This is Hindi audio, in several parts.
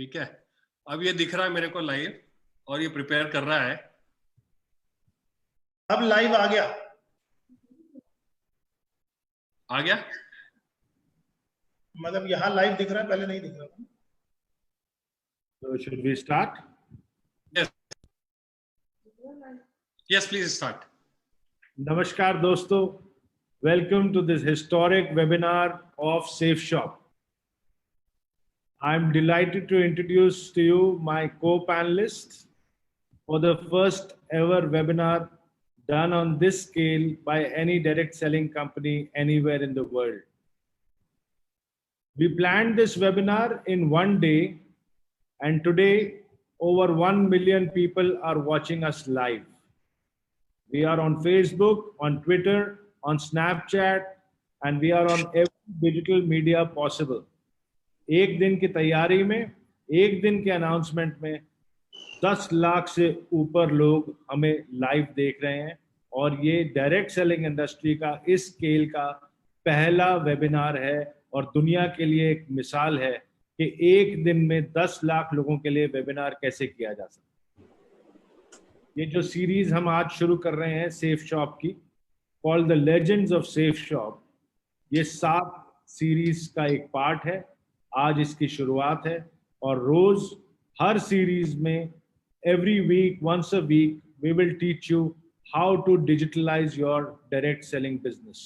ठीक है, अब ये दिख रहा है मेरे को लाइव और ये प्रिपेयर कर रहा है। अब लाइव आ गया। आ गया मतलब यहाँ लाइव दिख रहा है, पहले नहीं दिख रहा था। So should we start? Yes, please start. Namaskar दोस्तों, welcome to this historic webinar of Safe Shop. I'm delighted to introduce to you my co-panelists for the first ever webinar done on this scale by any direct selling company anywhere in the world. We planned this webinar in one day, and today over 1 million people are watching us live. We are on Facebook, on Twitter, on Snapchat, and we are on every digital media possible. एक दिन की तैयारी में, एक दिन के अनाउंसमेंट में 10 लाख से ऊपर लोग हमें लाइव देख रहे हैं और ये डायरेक्ट सेलिंग इंडस्ट्री का इस स्केल का पहला वेबिनार है और दुनिया के लिए एक मिसाल है कि एक दिन में 10 लाख लोगों के लिए वेबिनार कैसे किया जा सकता है। ये जो सीरीज हम आज शुरू कर रहे हैं सेफ शॉप की, called the legends of safe shop, ये 7 सीरीज का एक पार्ट है। आज इसकी शुरुआत है और रोज हर सीरीज में every week, once a week, we will teach you how to digitalize your direct selling business.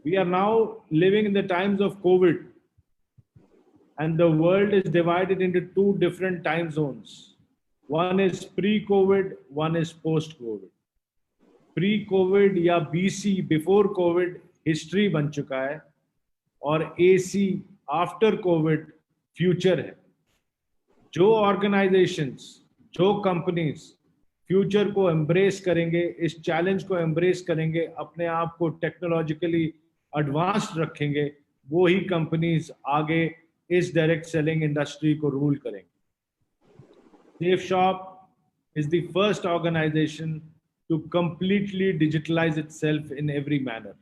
We are now living in the times of COVID, and the world is divided into 2 different time zones. One is pre-COVID, one is post-COVID. Pre-COVID या BC, before COVID, history बन चुका है और AC, after COVID, future है। जो ऑर्गेनाइजेशंस, जो कंपनीज फ्यूचर को एम्ब्रेस करेंगे, इस चैलेंज को एम्ब्रेस करेंगे, अपने आप को टेक्नोलॉजिकली एडवांस्ड रखेंगे, वो ही कंपनीज आगे इस डायरेक्ट सेलिंग इंडस्ट्री को रूल करेंगे। Safe Shop is the first organization to completely digitalize itself in every manner.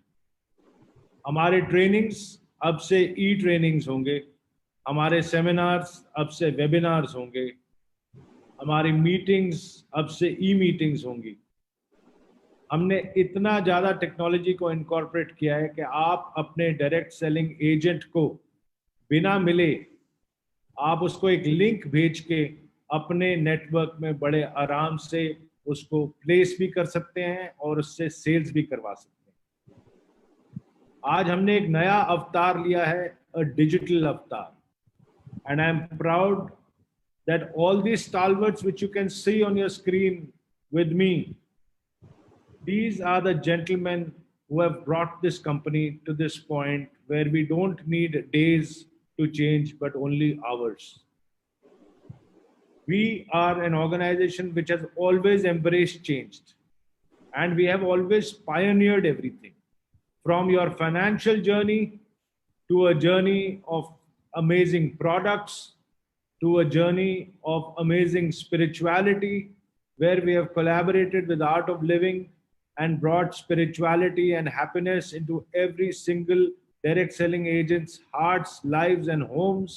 हमारे ट्रेनिंग्स अब से ई ट्रेनिंग्स होंगे, हमारे सेमिनार्स अब से वेबिनार्स होंगे, हमारी मीटिंग्स अब से ई मीटिंग्स होंगी। हमने इतना ज़्यादा टेक्नोलॉजी को इनकॉर्पोरेट किया है कि आप अपने डायरेक्ट सेलिंग एजेंट को बिना मिले आप उसको एक लिंक भेज के अपने नेटवर्क में बड़े आराम से उसको प्लेस भी कर सकते हैं और उससे सेल्स भी करवा सकते हैं। आज हमने एक नया अवतार लिया है, अ डिजिटल अवतार। And I'm proud that all these stalwarts which you can see on your screen with me, these are the gentlemen who have brought this company to this point where we don't need days to change, but only hours. We are an organization which has always embraced change, and we have always pioneered everything from your financial journey to a journey of amazing products, to a journey of amazing spirituality, where we have collaborated with Art of Living and brought spirituality and happiness into every single direct selling agent's hearts, lives, and homes,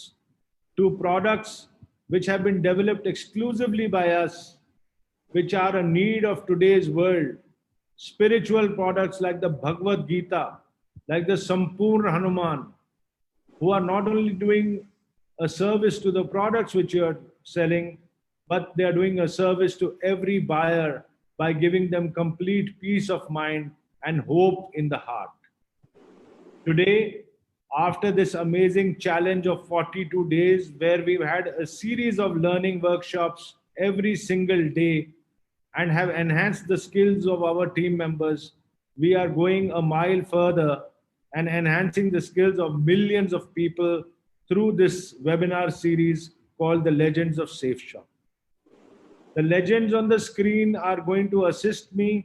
to products which have been developed exclusively by us, which are a need of today's world. Spiritual products like the Bhagavad Gita, like the Sampurna Hanuman, who are not only doing a service to the products which you are selling, but they are doing a service to every buyer by giving them complete peace of mind and hope in the heart. Today, after this amazing challenge of 42 days, where we've had a series of learning workshops every single day and have enhanced the skills of our team members, we are going a mile further and enhancing the skills of millions of people through this webinar series called the Legends of Safe Shop. The legends on the screen are going to assist me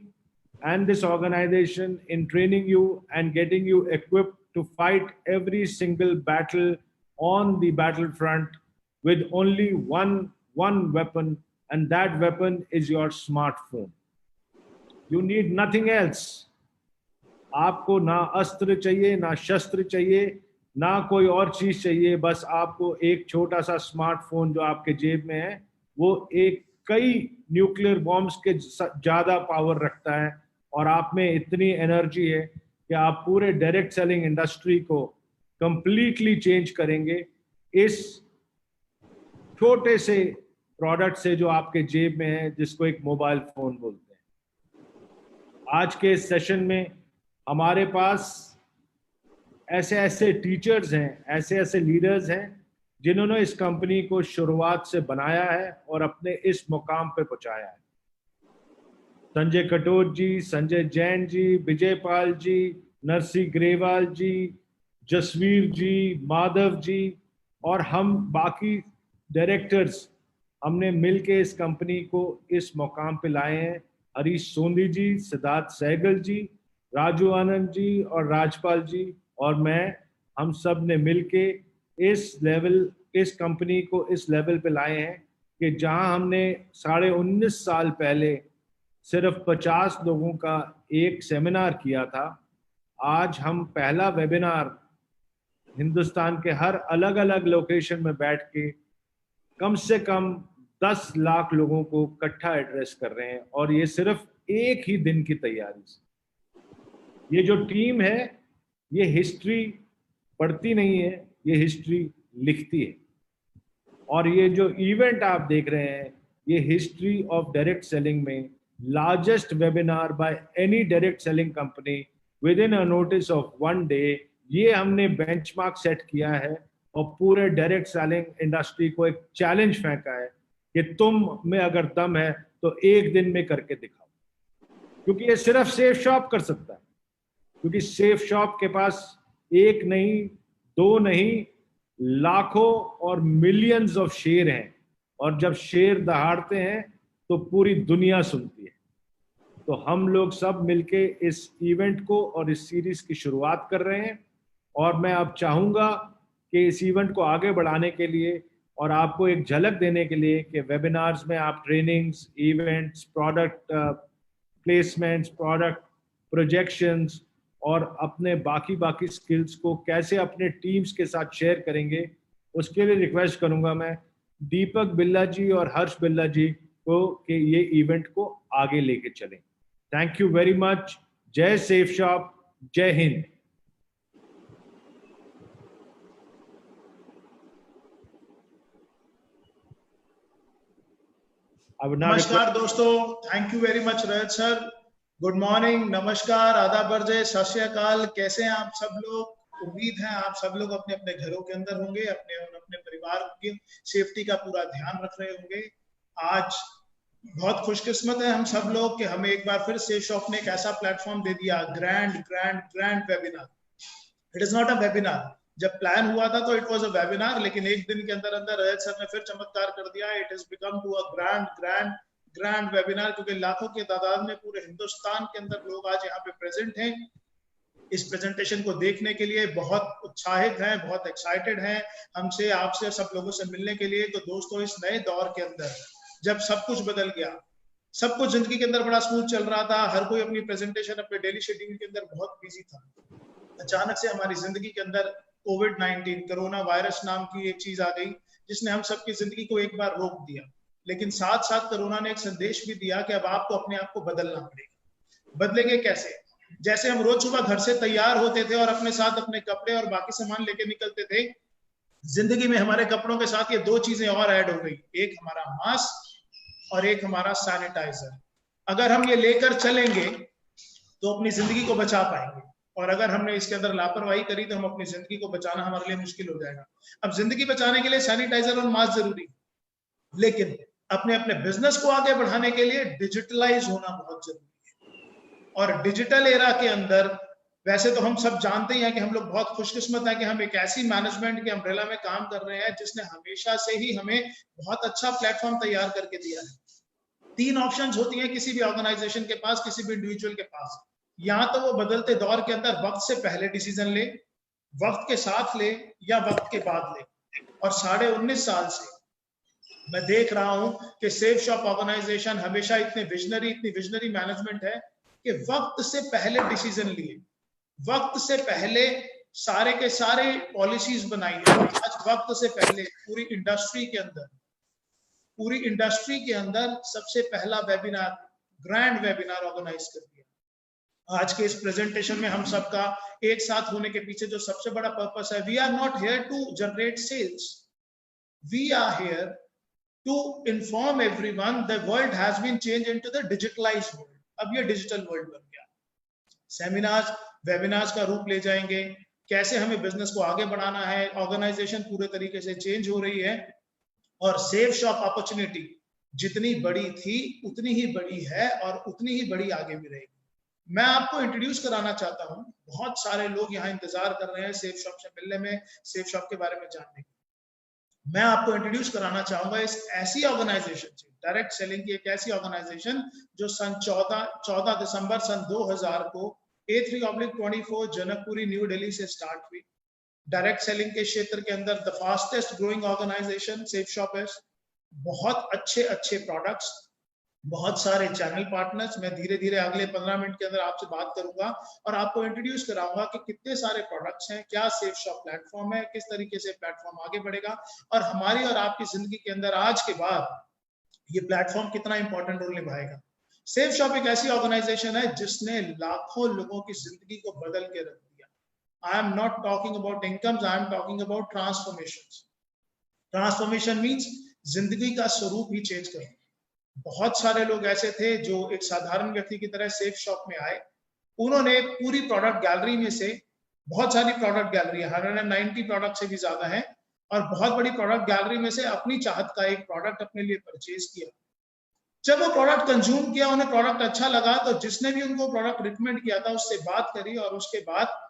and this organization in training you and getting you equipped to fight every single battle on the battlefront with only one weapon, and that weapon is your smartphone. You need nothing else. आपको ना अस्त्र चाहिए, ना शस्त्र चाहिए, ना कोई और चीज चाहिए, बस आपको एक छोटा सा स्मार्टफोन जो आपके जेब में है वो एक कई न्यूक्लियर बॉम्ब्स के ज्यादा पावर रखता है, और आप में इतनी एनर्जी है कि आप पूरे डायरेक्ट सेलिंग इंडस्ट्री को कंप्लीटली चेंज करेंगे इस छोटे से प्रोडक्ट से जो आपके जेब में है, जिसको एक मोबाइल फोन बोलते हैं। आज के इस सेशन में हमारे पास ऐसे ऐसे टीचर्स हैं, ऐसे ऐसे लीडर्स हैं जिन्होंने इस कंपनी को शुरुआत से बनाया है और अपने इस मुकाम पे पहुंचाया है। संजय कटोच जी, संजय जैन जी, विजय पाल जी, नरसी ग्रेवाल जी, जसवीर जी, माधव जी और हम बाकी डायरेक्टर्स, हमने मिलके इस कंपनी को इस मुकाम पे लाए हैं। हरीश सोंधी जी, सिद्धार्थ सहगल जी, राजू आनंद जी और राजपाल जी और मैं, हम सब ने मिलके इस कंपनी को इस लेवल पे लाए हैं कि जहां हमने 19.5 साल पहले सिर्फ 50 लोगों का एक सेमिनार किया था, आज हम पहला वेबिनार हिंदुस्तान के हर अलग अलग लोकेशन में बैठ के कम से कम 10 लाख लोगों को इकट्ठा एड्रेस कर रहे हैं, और ये सिर्फ एक ही दिन की तैयारी से। ये जो टीम है ये हिस्ट्री पढ़ती नहीं है, ये हिस्ट्री लिखती है। और ये जो इवेंट आप देख रहे हैं ये हिस्ट्री ऑफ डायरेक्ट सेलिंग में largest webinar by any direct selling company with in a notice of 1 day, ये हमने बेंचमार्क सेट किया है और पूरे डायरेक्ट सेलिंग इंडस्ट्री को एक चैलेंज फेंका है कि तुम में अगर दम है तो एक दिन में करके दिखाओ। क्योंकि ये सिर्फ सेफ शॉप कर सकता है, क्योंकि सेफ शॉप के पास एक नहीं, दो नहीं, लाखों और मिलियंस ऑफ शेर हैं, और जब शेर दहाड़ते हैं तो पूरी दुनिया सुनती है। तो हम लोग सब मिलके इस इवेंट को और इस सीरीज की शुरुआत कर रहे हैं, और मैं अब चाहूंगा कि इस इवेंट को आगे बढ़ाने के लिए और आपको एक झलक देने के लिए कि वेबिनार्स में आप trainings, events, product placements, product projections और अपने बाकी स्किल्स को कैसे अपने टीम्स के साथ शेयर करेंगे, उसके लिए रिक्वेस्ट करूंगा मैं दीपक बिल्ला जी और हर्ष बिल्ला जी को कि ये इवेंट को आगे लेके चलें। Thank you very much. जय सेफ शॉप, जय हिंद। नमस्कार दोस्तों, thank you very much Rajat sir. Good morning, नमस्कार, आदाब, बरजे, सत श्री अकाल। कैसे हैं आप सब लोग? उम्मीद है आप सब लोग अपने अपने घरों के अंदर होंगे, अपने अपने परिवार की सेफ्टी का पूरा ध्यान रख रहे होंगे। आज बहुत खुशकिस्मत है हम सब लोग कि हमें एक बार फिर सेफ शॉप ने एक ऐसा प्लेटफॉर्म दे दिया, grand webinar. It is not a webinar. जब प्लान हुआ था तो इट वाज अ वेबिनार, लेकिन एक दिन के अंदर अंदर रजत सर ने फिर चमत्कार कर दिया। It is become to a grand webinar, क्योंकि लाखों की तादाद में पूरे हिंदुस्तान के अंदर लोग आज यहाँ पे प्रेजेंट हैं। इस प्रेजेंटेशन को देखने के लिए बहुत उत्साहित हैं, बहुत एक्साइटेड हैं हमसे, आपसे, सब लोगों से मिलने के लिए। तो दोस्तों, इस नए दौर के अंदर जब सब कुछ बदल गया, सब कुछ जिंदगी के अंदर बड़ा स्मूथ चल रहा था, हर कोई अपनी प्रेजेंटेशन, अपने डेली शेड्यूल के अंदर बहुत बिजी था, अचानक से हमारी जिंदगी के अंदर कोविड-19 कोरोना वायरस नाम की एक चीज आ गई जिसने हम सबकी जिंदगी को एक बार रोक दिया। लेकिन साथ साथ कोरोना ने एक संदेश भी दिया कि अब आपको अपने आप को बदलना पड़ेगा। बदलेंगे कैसे? जैसे हम रोज सुबह घर से तैयार होते थे और अपने साथ अपने कपड़े और बाकी सामान लेके निकलते थे, जिंदगी में हमारे कपड़ों के साथ ये दो चीजें और ऐड हो गई, एक हमारा मास्क और एक हमारा सैनिटाइजर। अगर हम ये लेकर चलेंगे तो अपनी जिंदगी को बचा पाएंगे, और अगर हमने इसके अंदर लापरवाही करी तो हम अपनी जिंदगी को बचाना हमारे लिए मुश्किल हो जाएगा। अब जिंदगी बचाने के लिए सैनिटाइजर और मास्क जरूरी, लेकिन अपने अपने बिजनेस को आगे बढ़ाने के लिए डिजिटलाइज होना बहुत जरूरी है। और डिजिटल एरा के अंदर वैसे तो हम सब जानते ही हैं कि हम लोग बहुत खुशकिस्मत हैं कि हम एक ऐसी मैनेजमेंट के अम्ब्रेला में काम कर रहे हैं जिसने हमेशा से ही हमें बहुत अच्छा प्लेटफॉर्म तैयार करके दिया है। 3 ऑप्शंस होती हैं किसी भी ऑर्गेनाइजेशन के पास, किसी भी इंडिविजुअल के पास। या तो वो बदलते दौर के अंदर वक्त से पहले डिसीजन ले, वक्त के साथ ले, या वक्त के बाद ले। और 19.5 साल से मैं देख रहा हूं कि सेफ शॉप ऑर्गेनाइजेशन हमेशा इतनी विजनरी मैनेजमेंट है कि वक्त से पहले डिसीजन लिए, वक्त से पहले सारे के सारे पॉलिसीज बनाई है। आज वक्त से पहले पूरी इंडस्ट्री के अंदर सबसे पहला वेबिनार, ग्रैंड वेबिनार ऑर्गेनाइज कर दिया। आज के इस प्रेजेंटेशन में हम सबका एक साथ होने के पीछे जो सबसे बड़ा पर्पस है, we are not here to generate sales, we are here to inform everyone the world has been change into the digitalized world. अब ये डिजिटल वर्ल्ड बन गया। सेमिनार्स, वेबिनार्स का रूप ले जाएंगे, कैसे हमें बिजनेस को आगे बढ़ाना है, ऑर्गेनाइजेशन पूरे तरीके से चेंज हो रही है, और सेफ शॉप अपॉर्चुनिटी जितनी बड़ी थी उतनी ही बड़ी है और उतनी ही बड़ी आगे भी रहेगी। मैं आपको इंट्रोड्यूस कराना चाहता हूं, बहुत सारे लोग यहाँ इंतजार कर रहे हैं सेफ शॉप से मिलने में, सेफ शॉप के बारे में जानने की। मैं आपको इंट्रोड्यूस कराना चाहूंगा इस ऐसी ऑर्गेनाइजेशन से, डायरेक्ट सेलिंग की एक ऐसी ऑर्गेनाइजेशन जो सन 14 दिसंबर सन 2000 को A3/24 जनकपुरी न्यू दिल्ली से स्टार्ट हुई। डायरेक्ट सेलिंग के क्षेत्र के अंदर the fastest growing organization Safe Shop है। बहुत अच्छे प्रोडक्ट्स, बहुत सारे चैनल पार्टनर्स। मैं धीरे धीरे अगले 15 मिनट के अंदर आपसे बात करूंगा और आपको इंट्रोड्यूस कराऊंगा कि कितने सारे प्रोडक्ट्स हैं, क्या सेफ शॉप प्लेटफॉर्म है, किस तरीके से प्लेटफॉर्म आगे बढ़ेगा और हमारी और आपकी जिंदगी के अंदर आज के बाद ये प्लेटफॉर्म कितना इंपॉर्टेंट रोल निभाएगा। सेफ शॉप एक ऐसी ऑर्गेनाइजेशन है जिसने लाखों लोगों की जिंदगी को बदल के रख दिया। I am not talking about incomes, I am talking about transformations. Transformation means जिंदगी का स्वरूप ही चेंज करना। बहुत सारे लोग ऐसे थे जो एक साधारण व्यक्ति की तरह सेफ शॉप में आए, उन्होंने पूरी प्रोडक्ट गैलरी में से, बहुत सारी प्रोडक्ट गैलरी 190 प्रोडक्ट से भी ज्यादा है, और बहुत बड़ी प्रोडक्ट गैलरी में से अपनी चाहत का एक प्रोडक्ट अपने लिए परचेज किया। जब वो प्रोडक्ट कंज्यूम किया, उन्हें प्रोडक्ट अच्छा लगा, तो जिसने भी उनको प्रोडक्ट रिकमेंड किया था उससे बात करी और उसके बाद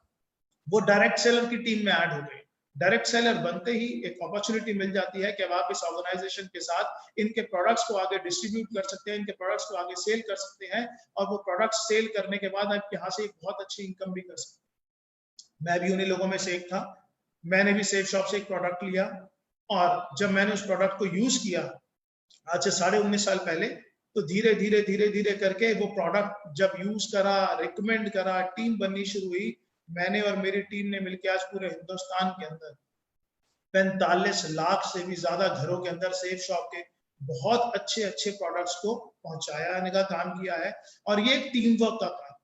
वो डायरेक्ट सेलर की टीम में ऐड हो गए। डायरेक्ट सेलर बनते ही एक अपॉर्चुनिटी मिल जाती है कि अब आप इस ऑर्गेनाइजेशन के साथ इनके प्रोडक्ट्स को आगे डिस्ट्रीब्यूट कर सकते हैं, इनके प्रोडक्ट्स को आगे सेल कर सकते हैं, और वो प्रोडक्ट्स सेल करने के बाद आप यहाँ से एक बहुत अच्छी इनकम भी कर सकते हैं। मैं भी उन्हीं लोगों में से एक था। मैंने भी सेफ शॉप से एक प्रोडक्ट लिया, और जब मैंने उस प्रोडक्ट को यूज किया आज से 19.5 साल पहले, तो धीरे धीरे करके वो प्रोडक्ट जब यूज करा, रिकमेंड करा, टीम बननी शुरू हुई। मैंने और मेरी टीम ने मिलकर आज पूरे हिंदुस्तान के अंदर 45 लाख से भी ज्यादा घरों के अंदर सेफ शॉप के बहुत अच्छे प्रोडक्ट्स को पहुंचाया का काम किया है। और ये एक टीम वर्क का काम।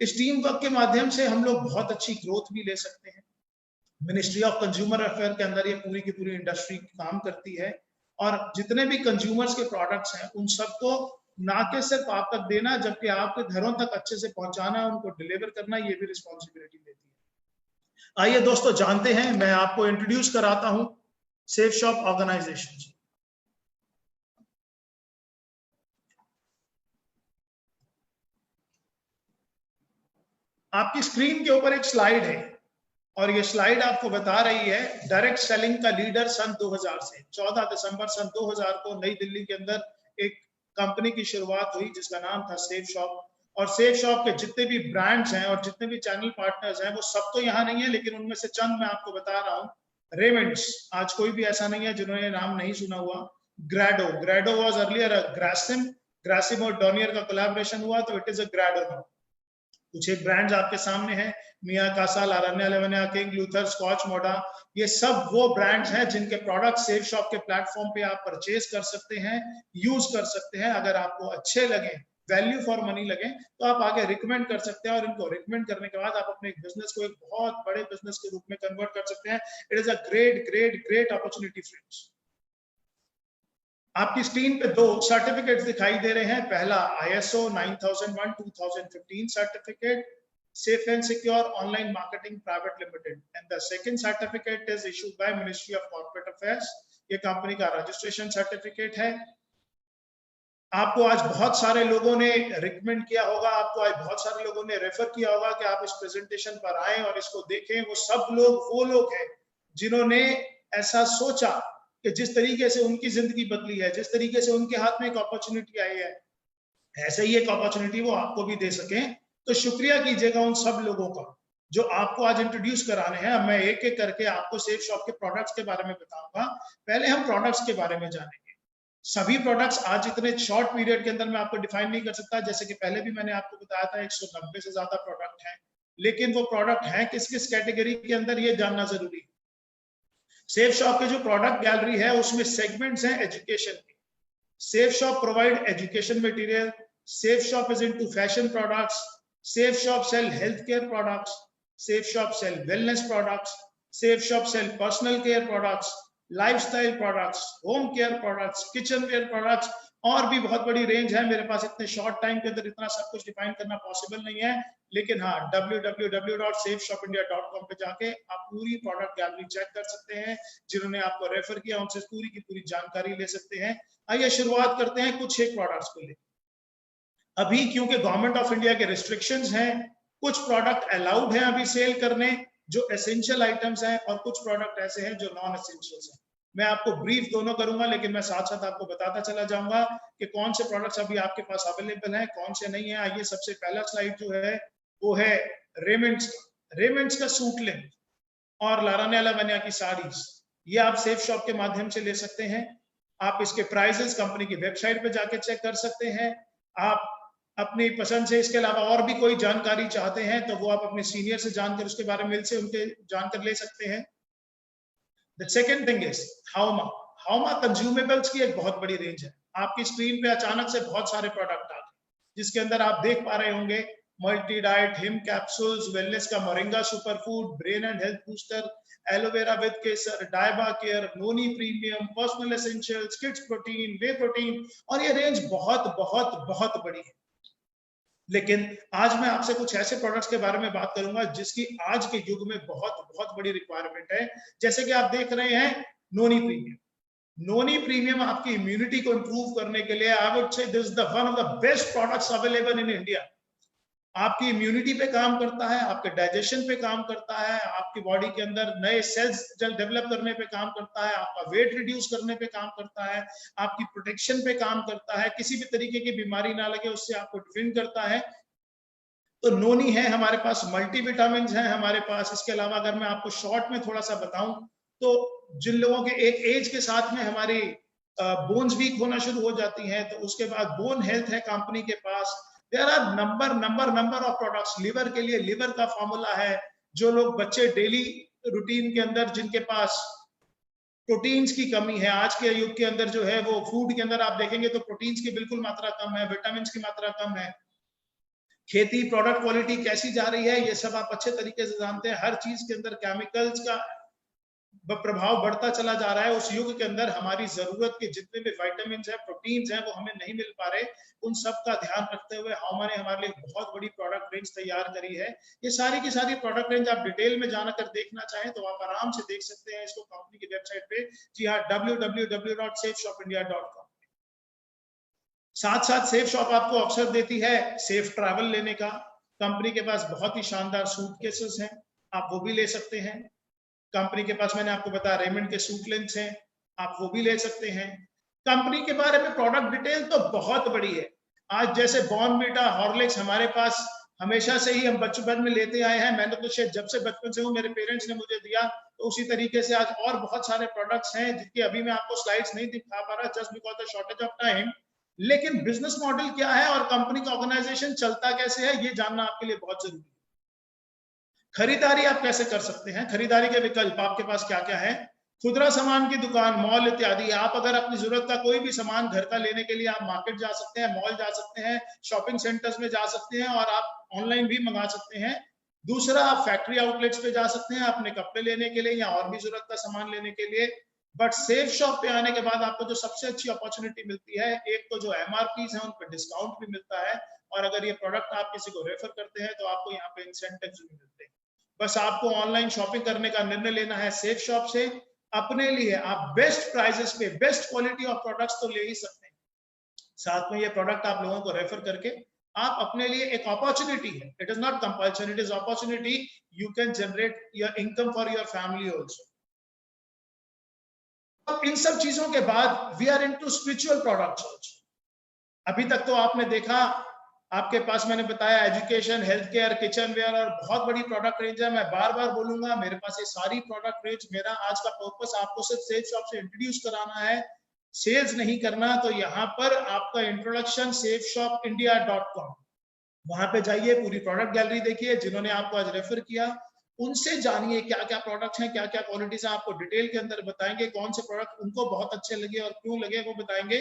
इस टीम वर्क के माध्यम से हम लोग बहुत अच्छी ग्रोथ भी ले सकते हैं। मिनिस्ट्री ऑफ कंज्यूमर अफेयर के अंदर ये पूरी की पूरी इंडस्ट्री काम करती है, और जितने भी कंज्यूमर्स के प्रोडक्ट्स हैं उन सबको ना के सिर्फ आप तक देना, जबकि आपके घरों तक अच्छे से पहुंचाना, उनको डिलीवर करना, ये भी रिस्पॉन्सिबिलिटी देती है। आइए दोस्तों जानते हैं, मैं आपको इंट्रोड्यूस कराता हूं सेफ शॉप ऑर्गेनाइजेशन। आपकी स्क्रीन के ऊपर एक स्लाइड है, और ये स्लाइड आपको बता रही है डायरेक्ट सेलिंग का लीडर सन 2000 से। 14 दिसंबर सन 2000 को नई दिल्ली के अंदर एक कंपनी की शुरुआत हुई जिसका नाम था सेफ शॉप। और सेफ शॉप के जितने भी ब्रांड्स हैं और जितने भी चैनल पार्टनर्स हैं वो सब तो यहाँ नहीं है, लेकिन उनमें से चंद मैं आपको बता रहा हूँ। रेमंड्स, आज कोई भी ऐसा नहीं है जिन्होंने नाम नहीं सुना हुआ। ग्रेडो वाज अर्लियर ग्रासिम और डॉनियर का कोलैबोरेशन हुआ तो इट इज अ ग्रेडो नाउ। कुछ एक ब्रांड्स आपके सामने हैं, मिया कासा, लारन्या लेवन्या, किंग लूथर, स्कॉच मोडा। ये सब वो ब्रांड्स हैं जिनके प्रोडक्ट सेफ शॉप के प्लेटफॉर्म पे आप परचेज कर सकते हैं, यूज कर सकते हैं। अगर आपको अच्छे लगे, वैल्यू फॉर मनी लगे, तो आप आगे रिकमेंड कर सकते हैं, और इनको रिकमेंड करने के बाद आप अपने बिजनेस को एक बहुत बड़े बिजनेस के रूप में कन्वर्ट कर सकते हैं। It is a great opportunity friends. आपकी स्क्रीन पे 2 सर्टिफिकेट्स दिखाई दे रहे हैं। पहला ISO 9001:2015 certificate, Safe and Secure Online Marketing Private Limited, and the second certificate is issued by Ministry of Corporate Affairs. ये कंपनी का रजिस्ट्रेशन सर्टिफिकेट है। आपको आज बहुत सारे लोगों ने रिकमेंड किया होगा, आपको आज बहुत सारे लोगों ने रेफर किया होगा कि आप इस प्रेजेंटेशन पर आए और इसको देखें। वो सब लोग वो लोग हैं जिन्होंने ऐसा सोचा कि जिस तरीके से उनकी जिंदगी बदली है, जिस तरीके से उनके हाथ में एक अपॉर्चुनिटी आई है, ऐसे ही एक अपॉर्चुनिटी वो आपको भी दे सकें। तो शुक्रिया कीजिएगा उन सब लोगों का जो आपको आज इंट्रोड्यूस कराने हैं। मैं एक एक करके आपको सेफ शॉप के प्रोडक्ट्स के बारे में बताऊंगा। पहले हम प्रोडक्ट्स के बारे में जानेंगे। सभी प्रोडक्ट्स आज इतने शॉर्ट पीरियड के अंदर मैं आपको डिफाइन नहीं कर सकता। जैसे कि पहले भी मैंने आपको बताया था 190 से ज्यादा प्रोडक्ट हैं, लेकिन वो प्रोडक्ट है किस किस कैटेगरी के अंदर, ये जानना जरूरी है। सेफ शॉप के जो प्रोडक्ट गैलरी है उसमें सेगमेंट्स हैं एजुकेशन के। Safe Shop provide education material, Safe Shop is into fashion products, Safe Shop sell health care products, Safe Shop sell wellness products, Safe Shop sell personal care products, lifestyle products, home care products, kitchenware products, और भी बहुत बड़ी रेंज है। मेरे पास इतने शॉर्ट टाइम के अंदर इतना सब कुछ डिफाइन करना पॉसिबल नहीं है, लेकिन हाँ www.safeshopindia.com पे जाके आप पूरी प्रोडक्ट गैलरी चेक कर सकते हैं। जिन्होंने आपको रेफर किया उनसे पूरी की पूरी जानकारी ले सकते हैं। आइए शुरुआत करते हैं कुछ एक प्रोडक्ट्स को लेकर। अभी क्योंकि गवर्नमेंट ऑफ इंडिया के रिस्ट्रिक्शंस हैं, कुछ प्रोडक्ट अलाउड हैं अभी सेल करने जो एसेंशियल आइटम्स हैं, और कुछ प्रोडक्ट ऐसे हैं जो नॉन एसेंशियल्स हैं। मैं आपको ब्रीफ दोनों करूंगा, लेकिन मैं साथ साथ आपको बताता चला जाऊंगा कि कौन से प्रोडक्ट्स अभी आपके पास अवेलेबल हैं, कौन से नहीं है। आइए सबसे पहला स्लाइड जो है वो है रेमंड्स का सूट लेंथ और लारानेला बनिया की साड़ीज। ये आप सेफ शॉप के माध्यम से ले सकते हैं। आप इसके प्राइसेस कंपनी की वेबसाइट पे जाके चेक कर सकते हैं। आप अपनी पसंद से इसके अलावा और भी कोई जानकारी चाहते हैं तो वो आप अपने सीनियर से जानकर उसके बारे में से उनके जानकर ले सकते हैं। द सेकेंड थिंग इज हाउमा कंज्यूमेबल्स की एक बहुत बड़ी रेंज है। आपकी स्क्रीन पे अचानक से बहुत सारे प्रोडक्ट आ गए, जिसके अंदर आप देख पा रहे होंगे multi diet, Him capsules, wellness का moringa superfood, brain and health booster, aloe vera with kesar, diaba care, noni premium, personal essentials, kids protein, whey protein, और ये रेंज बहुत बहुत बहुत बड़ी है। लेकिन आज मैं आपसे कुछ ऐसे प्रोडक्ट्स के बारे में बात करूंगा जिसकी आज के युग में बहुत बहुत बड़ी रिक्वायरमेंट है। जैसे कि आप देख रहे हैं नोनी प्रीमियम। नोनी प्रीमियम आपकी इम्यूनिटी को इंप्रूव करने के लिए I would say this is the one of the best products available in India. आपकी इम्यूनिटी पे काम करता है, आपके डाइजेशन पे काम करता है, आपकी बॉडी के अंदर नए सेल्स डेवलप करने पे काम करता है, आपका वेट रिड्यूस करने पे काम करता है, आपकी प्रोटेक्शन पे काम करता है, किसी भी तरीके की बीमारी ना लगे उससे आपको डिफेंड करता है। तो नोनी है हमारे पास, मल्टीविटामिन है हमारे पास। इसके अलावा अगर मैं आपको शॉर्ट में थोड़ा सा बताऊं तो जिन लोगों के एक एज के साथ में हमारी बोन्स वीक होना शुरू हो जाती हैं, तो उसके बाद बोन हेल्थ है कंपनी के पास। There are number of products. Liver के लिए लिवर का फॉर्मूला है। जो लोग बच्चे डेली रूटीन के अंदर जिनके पास प्रोटीन्स की कमी है, आज के युग के अंदर जो है वो फूड के अंदर आप देखेंगे तो प्रोटीन्स की बिल्कुल मात्रा कम है, विटामिन की मात्रा कम है। खेती प्रोडक्ट क्वालिटी कैसी जा रही है ये सब आप अच्छे तरीके से जानते हैं। हर चीज के अंदर केमिकल्स का प्रभाव बढ़ता चला जा रहा है। उस युग के अंदर हमारी जरूरत के जितने भी विटामिन है, प्रोटीन्स हैं, वो हमें नहीं मिल पा रहे। उन सब का ध्यान रखते हुए हाउमा ने हमारे लिए बहुत बड़ी प्रोडक्ट रेंज तैयार करी है। ये सारी की सारी प्रोडक्ट रेंज आप डिटेल में जाकर देखना चाहें तो आप आराम से देख सकते हैं इसको कंपनी की वेबसाइट पे। जी हाँ, www.safeshopindia.com। साथ साथ सेफ शॉप आपको अवसर देती है सेफ ट्रैवल लेने का। कंपनी के पास बहुत ही शानदार सूटकेसेस हैं, आप वो भी ले सकते हैं। कंपनी के पास मैंने आपको बताया रेमंड के सूट लेंस हैं, आप वो भी ले सकते हैं। कंपनी के बारे में प्रोडक्ट डिटेल तो बहुत बड़ी है। आज जैसे बॉर्नवीटा, हॉर्लिक्स हमारे पास हमेशा से ही हम बचपन में लेते आए हैं। मैंने तो शायद जब से बचपन से हूँ, मेरे पेरेंट्स ने मुझे दिया, तो उसी तरीके से आज और बहुत सारे प्रोडक्ट्स हैं जिनके अभी मैं आपको स्लाइड्स नहीं दिखा पा रहा just because the shortage of time. लेकिन बिजनेस मॉडल क्या है और कंपनी का ऑर्गेनाइजेशन चलता कैसे है ये जानना आपके लिए बहुत जरूरी है। खरीदारी आप कैसे कर सकते हैं, खरीदारी के विकल्प आपके पास क्या क्या है। खुदरा सामान की दुकान, मॉल इत्यादि। आप अगर अपनी जरूरत का कोई भी सामान घर का लेने के लिए आप मार्केट जा सकते हैं, मॉल जा सकते हैं, शॉपिंग सेंटर्स में जा सकते हैं, और आप ऑनलाइन भी मंगा सकते हैं। दूसरा, आप फैक्ट्री आउटलेट्स पे जा सकते हैं अपने कपड़े लेने के लिए या और भी जरूरत का सामान लेने के लिए। बट सेफ शॉप पे आने के बाद आपको जो सबसे अच्छी अपॉर्चुनिटी मिलती है, एक तो जो एमआरपीज है उन पर डिस्काउंट भी मिलता है, और अगर ये प्रोडक्ट आप किसी को रेफर करते हैं तो आपको यहाँ पे इंसेंटिव्स भी मिलते हैं। बस आपको ऑनलाइन शॉपिंग करने का निर्णय लेना है सेफ शॉप से। अपने लिए आप बेस्ट प्राइसेस पे बेस्ट क्वालिटी ऑफ प्रोडक्ट्स तो ले ही सकते हैं, साथ में ये प्रोडक्ट आप लोगों को रेफर करके आप अपने लिए एक अपॉर्चुनिटी है, it is not compulsion, it is opportunity, you can generate your income for your family also. इन सब चीजों के बाद we are into spiritual products also. अभी तक तो आपने देखा, आपके पास मैंने बताया education, health care, kitchenware और बहुत बड़ी प्रोडक्ट रेंज है। मैं बार बार बोलूंगा, मेरे पास ये सारी प्रोडक्ट रेंज, मेरा आज का पर्पस आपको सिर्फ सेफ शॉप से इंट्रोड्यूस कराना है, सेल्स नहीं करना। तो यहाँ पर आपका इंट्रोडक्शन safeshopindia.com, वहां पे जाइए, पूरी प्रोडक्ट गैलरी देखिए, जिन्होंने आपको आज रेफर किया उनसे जानिए क्या क्या प्रोडक्ट्स हैं, क्या क्या क्वालिटीज हैं, आपको डिटेल के अंदर बताएंगे कौन से प्रोडक्ट उनको बहुत अच्छे लगे और क्यों लगे वो बताएंगे।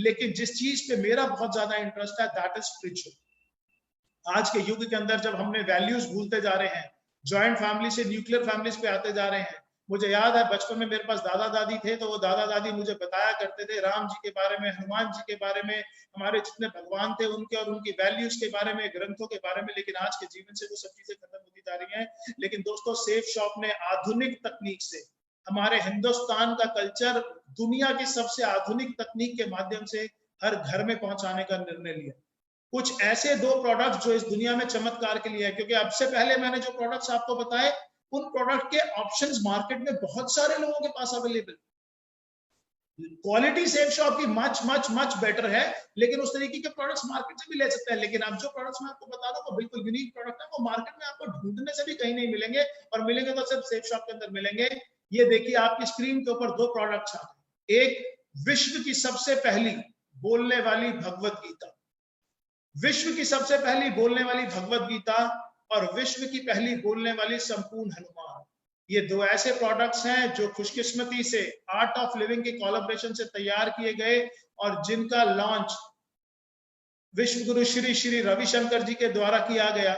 लेकिन जिस चीज पे मेरा बहुत ज्यादा इंटरेस्ट है दैट इज स्पिरिचुअल। आज के युग के अंदर जब हमने वैल्यूज भूलते जा रहे हैं, जॉइंट फैमिली से न्यूक्लियर फैमिलीज पे आते जा रहे हैं। मुझे याद है बचपन में मेरे पास दादा दादी थे, तो वो दादा दादी मुझे बताया करते थे राम जी के बारे में, हनुमान जी के बारे में, हमारे जितने भगवान थे उनके और उनकी वैल्यूज के बारे में, ग्रंथों के बारे में। लेकिन आज के जीवन से वो सब चीजें खत्म होती जा रही हैं। लेकिन दोस्तों सेफ शॉप ने आधुनिक तकनीक से हमारे हिंदुस्तान का कल्चर दुनिया की सबसे आधुनिक तकनीक के माध्यम से हर घर में पहुंचाने का निर्णय लिया। कुछ ऐसे 2 प्रोडक्ट जो इस दुनिया में चमत्कार के लिए है, क्योंकि अब से पहले मैंने जो प्रोडक्ट्स आपको बताए उन प्रोडक्ट के ऑप्शंस मार्केट में बहुत सारे लोगों के पास अवेलेबल। क्वालिटी सेफ शॉप की मच मच मच बेटर है, लेकिन उस तरीके के प्रोडक्ट्स मार्केट से भी ले सकते हैं। लेकिन अब जो प्रोडक्ट्स मैं आपको बता रहा हूं वो बिल्कुल यूनिक प्रोडक्ट है, वो मार्केट में आपको ढूंढने से भी कहीं नहीं मिलेंगे, और मिलेंगे तो सिर्फ सेफ शॉप के अंदर मिलेंगे। ये देखिए आपकी स्क्रीन के ऊपर 2 प्रोडक्ट्स आ गए। एक विश्व की सबसे पहली बोलने वाली भगवत गीता, विश्व की सबसे पहली बोलने वाली भगवत गीता और विश्व की पहली बोलने वाली संपूर्ण हनुमान। ये 2 ऐसे प्रोडक्ट्स हैं जो खुशकिस्मती से आर्ट ऑफ लिविंग के कोलैबोरेशन से तैयार किए गए और जिनका लॉन्च विश्व गुरु श्री श्री रविशंकर जी के द्वारा किया गया।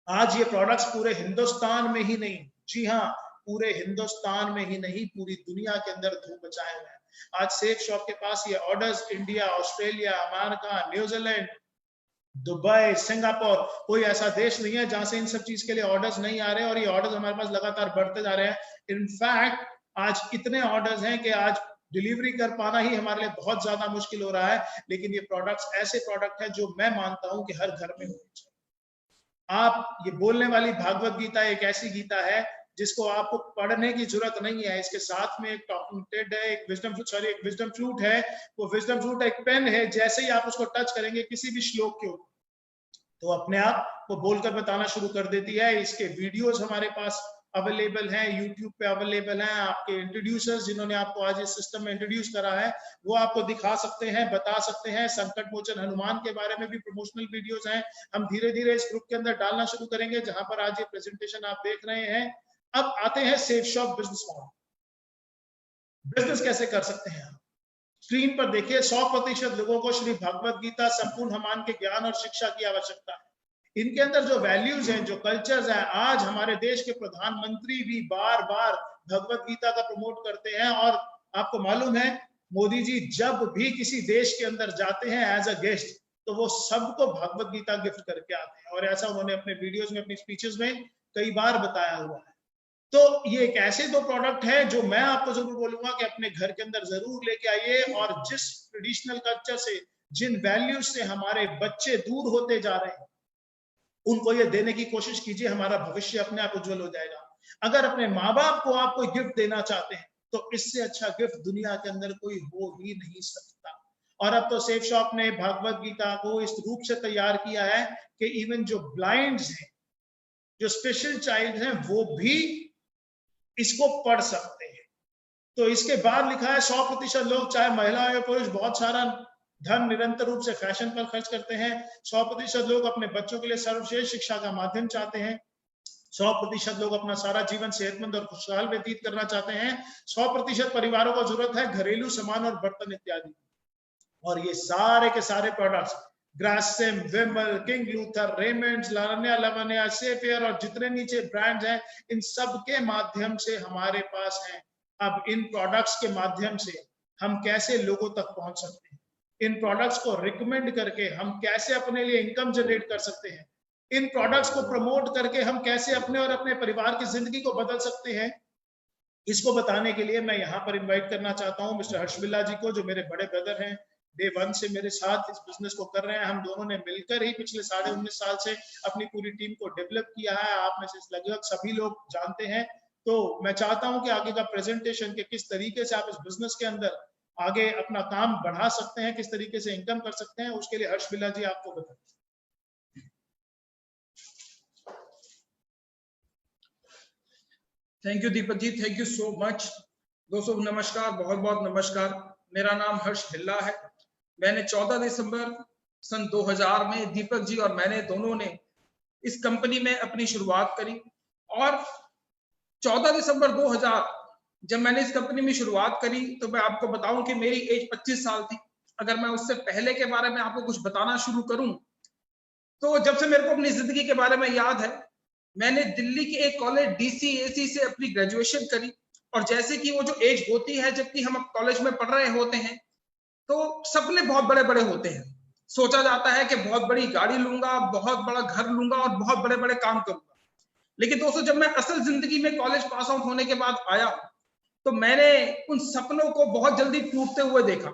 आज ये प्रोडक्ट्स पूरे हिंदुस्तान में ही नहीं, जी हाँ, पूरे हिंदुस्तान में ही नहीं पूरी दुनिया के अंदर धूम मचाए हुए हैं। आज सेफ शॉप के पास ये orders India, Australia, America, New Zealand, Dubai, Singapore, कोई ऐसा देश नहीं है जहां से इन सब चीज के लिए ऑर्डर्स नहीं आ रहे, और ये ऑर्डर्स हमारे पास लगातार बढ़ते जा रहे हैं। इनफैक्ट आज इतने ऑर्डर्स हैं कि आज डिलीवरी कर पाना ही हमारे लिए बहुत ज्यादा मुश्किल हो रहा है। लेकिन ये प्रोडक्ट्स ऐसे प्रोडक्ट हैं जो मैं मानता हूं कि हर घर में होने चाहिए। आप ये बोलने वाली भागवत गीता एक ऐसी गीता है जिसको आपको पढ़ने की जरूरत नहीं है। इसके साथ में एक टॉकिंग टेड है, एक विजडम फ्लूट है। वो विजडम फ्लूट एक पेन है, जैसे ही आप उसको टच करेंगे किसी भी श्लोक के ऊपर तो अपने आप वो बोलकर बताना शुरू कर देती है। इसके वीडियोस हमारे पास अवेलेबल हैं, यूट्यूब पे अवेलेबल हैं। आपके इंट्रोड्यूसर्स जिन्होंने आपको आज इस सिस्टम में इंट्रोड्यूस करा है वो आपको दिखा सकते हैं, बता सकते हैं। संकट मोचन हनुमान के बारे में भी प्रमोशनल वीडियोस हैं, हम धीरे धीरे इस ग्रुप के अंदर डालना शुरू करेंगे, जहां पर आज ये प्रेजेंटेशन आप देख रहे हैं। अब आते हैं safe shop business model. Business कैसे कर सकते हैं आप? स्क्रीन पर देखिए 100% लोगों को श्री भगवत गीता संपूर्ण हनुमान के ज्ञान और शिक्षा की आवश्यकता है। इनके अंदर जो वैल्यूज हैं, जो कल्चर्स हैं, आज हमारे देश के प्रधानमंत्री भी बार बार भगवत गीता का प्रमोट करते हैं। और आपको मालूम है मोदी जी जब भी किसी देश के अंदर जाते हैं एज अ गेस्ट तो वो सबको भगवत गीता गिफ्ट करके आते हैं, और ऐसा उन्होंने अपने वीडियोस में, अपनी स्पीचेस में कई बार बताया हुआ है। तो ये एक ऐसे 2 प्रोडक्ट हैं जो मैं आपको जरूर बोलूंगा कि अपने घर के अंदर जरूर लेके आइए, और जिस ट्रेडिशनल कल्चर से, जिन वैल्यूज से हमारे बच्चे दूर होते जा रहे हैं उनको ये देने की कोशिश कीजिए। हमारा भविष्य अपने आप उज्जवल हो जाएगा। अगर अपने माँ बाप को आप कोई गिफ्ट देना चाहते हैं तो इससे अच्छा गिफ्ट दुनिया के अंदर कोई हो ही नहीं सकता। और अब तो सेफ शॉप ने भगवत गीता को इस रूप से तैयार किया है कि इवन जो ब्लाइंड्स हैं, जो स्पेशल चाइल्ड हैं, वो भी इसको पढ़ सकते हैं। तो इसके बाद लिखा है 100% लोग, चाहे महिला या पुरुष, बहुत सारा धन निरंतर रूप से फैशन पर खर्च करते हैं। 100% लोग अपने बच्चों के लिए सर्वश्रेष्ठ शिक्षा का माध्यम चाहते हैं। 100% लोग अपना सारा जीवन सेहतमंद और खुशहाल व्यतीत करना चाहते हैं। 100% परिवारों को जरूरत है घरेलू सामान और बर्तन इत्यादि। और ये सारे के सारे प्रोडक्ट्स ग्रासिम, विमल, किंग लूथर, रेमंड्स, लावण्या लवण्या, सेफियर और जितने नीचे ब्रांड्स हैं, इन सब के माध्यम से हमारे पास हैं। अब इन प्रोडक्ट्स के माध्यम से हम कैसे लोगों तक पहुंच सकते हैं, इन प्रोडक्ट्स को रिकमेंड करके हम कैसे अपने लिए इनकम जनरेट कर सकते हैं, इन प्रोडक्ट्स को प्रमोट करके हम कैसे अपने और अपने परिवार की जिंदगी को बदल सकते हैं, इसको बताने के लिए मैं यहाँ पर इन्वाइट करना चाहता हूँ मिस्टर हर्ष बिल्ला जी को, जो मेरे बड़े ब्रदर हैं। डे 1 से मेरे साथ इस बिजनेस को कर रहे हैं। हम दोनों ने मिलकर ही पिछले 19.5 साल से अपनी पूरी टीम को डेवलप किया है। आप में से लगभग सभी लोग जानते हैं। तो मैं चाहता हूं कि आगे का प्रेजेंटेशन के किस तरीके से आप इस बिजनेस के अंदर आगे अपना काम बढ़ा सकते हैं, किस तरीके से इनकम कर सकते हैं, उसके लिए हर्ष बिल्ला जी आपको बताएं। Thank you Deepak ji, thank you so much. दोस्तों नमस्कार, बहुत बहुत नमस्कार। मेरा नाम हर्ष बिल्ला है। मैंने 14 दिसंबर सन 2000 में दीपक जी और मैंने दोनों ने इस कंपनी में अपनी शुरुआत करी। और 14 दिसंबर 2000 जब मैंने इस कंपनी में शुरुआत करी तो मैं आपको बताऊं कि मेरी एज 25 साल थी। अगर मैं उससे पहले के बारे में आपको कुछ बताना शुरू करूं तो जब से मेरे को अपनी जिंदगी के बारे में याद है, मैंने दिल्ली के एक कॉलेज DCAC से अपनी ग्रेजुएशन करी। और जैसे कि वो जो एज होती है जबकि हम कॉलेज में पढ़ रहे होते हैं तो सपने बहुत बड़े बड़े होते हैं। सोचा जाता है कि बहुत बड़ी गाड़ी लूंगा, बहुत बड़ा घर लूंगा और बहुत बड़े बड़े काम करूंगा। लेकिन दोस्तों जब मैं असल जिंदगी में कॉलेज पास आउट होने के बाद आया तो मैंने उन सपनों को बहुत जल्दी टूटते हुए देखा।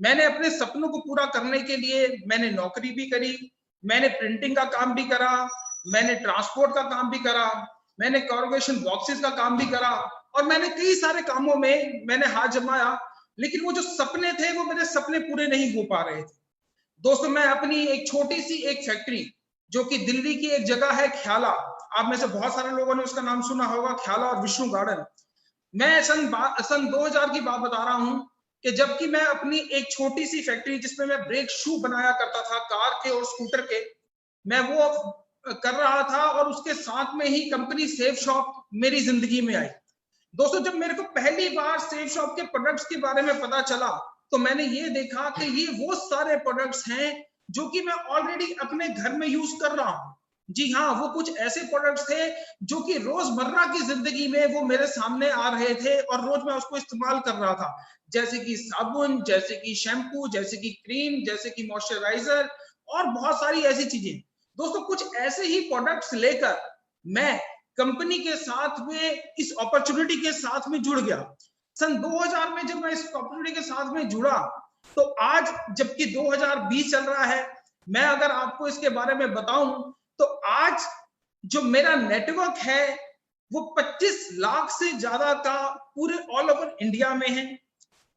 मैंने अपने सपनों को पूरा करने के लिए मैंने नौकरी भी करी, मैंने प्रिंटिंग का काम भी करा, मैंने ट्रांसपोर्ट का काम भी करा, मैंने कॉर्पोरेशन बॉक्सेस का काम भी करा और मैंने कई सारे कामों में मैंने हाथ जमाया। लेकिन वो जो सपने थे वो मेरे सपने पूरे नहीं हो पा रहे थे। दोस्तों मैं अपनी एक छोटी सी एक फैक्ट्री जो कि दिल्ली की एक जगह है ख्याला, आप में से बहुत सारे लोगों ने उसका नाम सुना होगा, ख्याला और विष्णु गार्डन। मैं सन 2000 की बात बता रहा हूं कि जबकि मैं अपनी एक छोटी सी फैक्ट्री जिसमें मैं ब्रेक शू बनाया करता था कार के और स्कूटर के, मैं वो कर रहा था और उसके साथ में ही कंपनी सेफ शॉप मेरी जिंदगी में आई। दोस्तों जब मेरे को पहली बार सेफ शॉप के प्रोडक्ट्स के बारे में पता चला तो मैंने ये देखा कि ये वो सारे प्रोडक्ट्स हैं जो कि मैं ऑलरेडी अपने घर में यूज कर रहा हूं। जी हाँ, वो कुछ ऐसे प्रोडक्ट्स थे जो कि रोजमर्रा की जिंदगी में वो मेरे सामने आ रहे थे और रोज मैं उसको इस्तेमाल कर रहा था, जैसे कि साबुन, जैसे कि शैम्पू, जैसे कि क्रीम, जैसे कि मॉइस्चराइजर और बहुत सारी ऐसी चीजें। दोस्तों कुछ ऐसे ही प्रोडक्ट्स लेकर मैं कंपनी के साथ में इस अपॉर्चुनिटी के साथ में जुड़ गया। सन 2000 में जब मैं इस अपॉर्चुनिटी के साथ में जुड़ा तो आज जबकि 2020 चल रहा है, मैं अगर आपको इसके बारे में बताऊं तो आज जो मेरा नेटवर्क है वो 25 लाख से ज्यादा का पूरे ऑल ओवर इंडिया में है।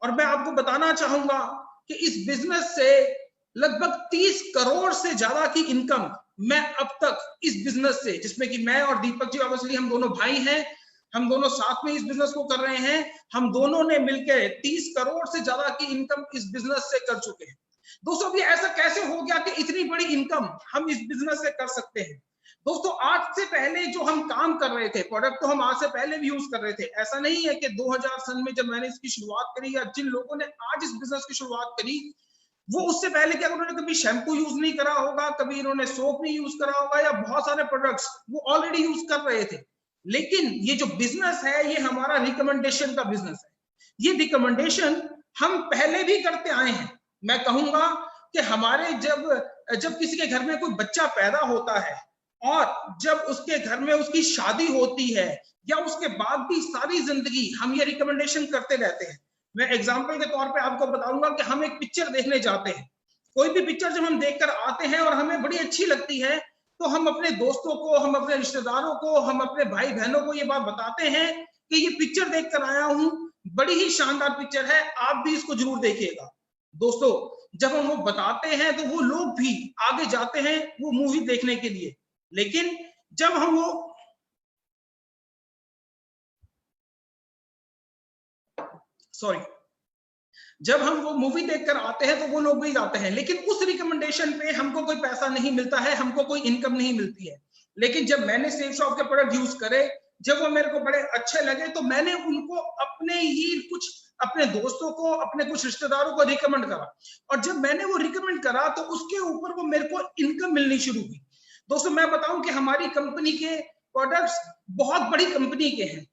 और मैं आपको बताना चाहूंगा कि इस बिजनेस से लगभग 30 करोड़ से ज्यादा की इनकम मैं अब तक इस बिजनेस से, जिसमें कि मैं और दीपक जी ऑब्वियसली हम दोनों भाई हैं, हम दोनों साथ में इस बिजनेस को कर रहे हैं, हम दोनों ने मिलकर 30 करोड़ से ज्यादा की इनकम इस बिजनेस से कर चुके हैं। दोस्तों ये ऐसा कैसे हो गया कि इतनी बड़ी इनकम हम इस बिजनेस से कर सकते हैं? दोस्तों आज से पहले जो हम काम कर रहे थे, प्रोडक्ट तो हम आज से पहले भी यूज कर रहे थे। ऐसा नहीं है कि 2000 सन में जब मैंने इसकी शुरुआत करी या जिन लोगों ने आज इस बिजनेस की शुरुआत करी वो उससे पहले क्या उन्होंने कभी शैम्पू यूज नहीं करा होगा, कभी इन्होंने सोप नहीं यूज करा होगा या बहुत सारे प्रोडक्ट्स वो ऑलरेडी यूज कर रहे थे। लेकिन ये जो बिजनेस है ये हमारा रिकमेंडेशन का बिजनेस है। ये रिकमेंडेशन हम पहले भी करते आए हैं। मैं कहूंगा कि हमारे जब किसी के घर में कोई बच्चा पैदा होता है और जब उसके घर में उसकी शादी होती है या उसके बाद भी सारी जिंदगी हम ये रिकमेंडेशन करते रहते हैं। मैं एग्जांपल के तौर पे आपको बताऊंगा कि हम एक पिक्चर देखने जाते हैं, कोई भी पिक्चर जब हम देखकर आते हैं और हमें बड़ी अच्छी लगती है तो हम अपने दोस्तों को, हम अपने रिश्तेदारों को, हम अपने भाई बहनों को ये बात बताते हैं कि ये पिक्चर देखकर आया हूं, बड़ी ही शानदार पिक्चर है, आप भी इसको जरूर देखिएगा। दोस्तों जब हम वो बताते हैं तो वो लोग भी आगे जाते हैं वो मूवी देखने के लिए। लेकिन जब हम वो मूवी देखकर आते हैं तो वो लोग भी जाते हैं, लेकिन उस रिकमेंडेशन पे हमको कोई पैसा नहीं मिलता है, हमको कोई इनकम नहीं मिलती है। लेकिन जब मैंने सेफ शॉप के प्रोडक्ट यूज करे, जब वो मेरे को बड़े अच्छे लगे तो मैंने उनको अपने दोस्तों को, अपने कुछ रिश्तेदारों को रिकमेंड करा और जब मैंने वो रिकमेंड करा तो उसके ऊपर वो मेरे को इनकम मिलनी शुरू हुई। दोस्तों मैं बताऊं कि हमारी कंपनी के प्रोडक्ट्स बहुत बड़ी कंपनी के हैं।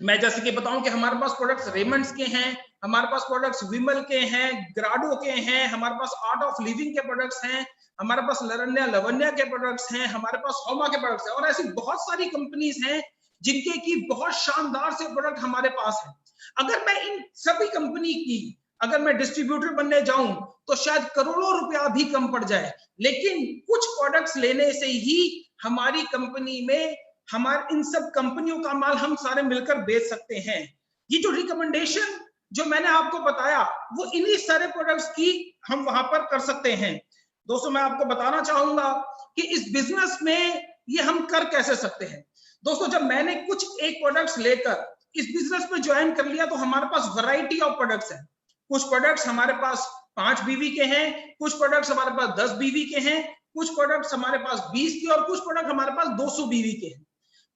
मैं जैसे कि बताऊं कि हमारे पास प्रोडक्ट्स रेमंड्स के हैं, हमारे पास प्रोडक्ट्स विमल के हैं, ग्राडो के हैं, हमारे पास आर्ट ऑफ लिविंग के प्रोडक्ट्स हैं, हमारे पास लरण्या लवन्या के प्रोडक्ट्स हैं, हमारे पास होमा के प्रोडक्ट्स हैं और ऐसी बहुत सारी कंपनीज हैं जिनके की बहुत शानदार से प्रोडक्ट हमारे पास है। अगर मैं इन सभी कंपनी की अगर मैं डिस्ट्रीब्यूटर बनने जाऊं तो शायद करोड़ों रुपया भी कम पड़ जाए, लेकिन कुछ प्रोडक्ट्स लेने से ही हमारी कंपनी में हमारे इन सब कंपनियों का माल हम सारे मिलकर बेच सकते हैं। ये जो रिकमेंडेशन जो मैंने आपको बताया वो इन्हीं सारे प्रोडक्ट्स की हम वहां पर कर सकते हैं। दोस्तों मैं आपको बताना चाहूंगा कि इस बिजनेस में ये हम कर कैसे सकते हैं। दोस्तों जब मैंने कुछ एक प्रोडक्ट्स लेकर इस बिजनेस में ज्वाइन कर लिया तो हमारे पास वैरायटी ऑफ प्रोडक्ट्स है। कुछ प्रोडक्ट्स हमारे पास 5 बीवी के हैं, कुछ प्रोडक्ट्स हमारे पास 10 बीवी के हैं, कुछ प्रोडक्ट्स हमारे पास 20 के, और कुछ प्रोडक्ट हमारे पास 200 बीवी के हैं।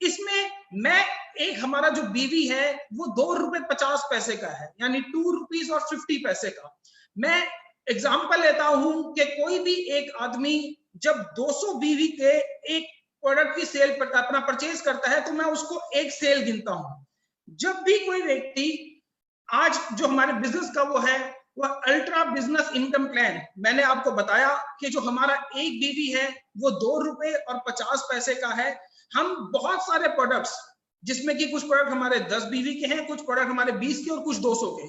इसमें मैं एक हमारा जो बीवी है वो ₹2.50 का है, यानी ₹2.50 का। मैं एग्जांपल लेता हूं कि कोई भी एक आदमी जब 200 बीवी के एक प्रोडक्ट की सेल पर अपना परचेज करता है तो मैं उसको एक सेल गिनता हूं। जब भी कोई व्यक्ति आज जो हमारे बिजनेस का वो है वह अल्ट्रा बिजनेस इनकम प्लान, मैंने आपको बताया कि जो हमारा एक बीवी है वो ₹2.50 का है। हम बहुत सारे प्रोडक्ट्स, जिसमें कि कुछ प्रोडक्ट हमारे 10 बीवी के हैं, कुछ प्रोडक्ट हमारे 20 के और कुछ 200 के।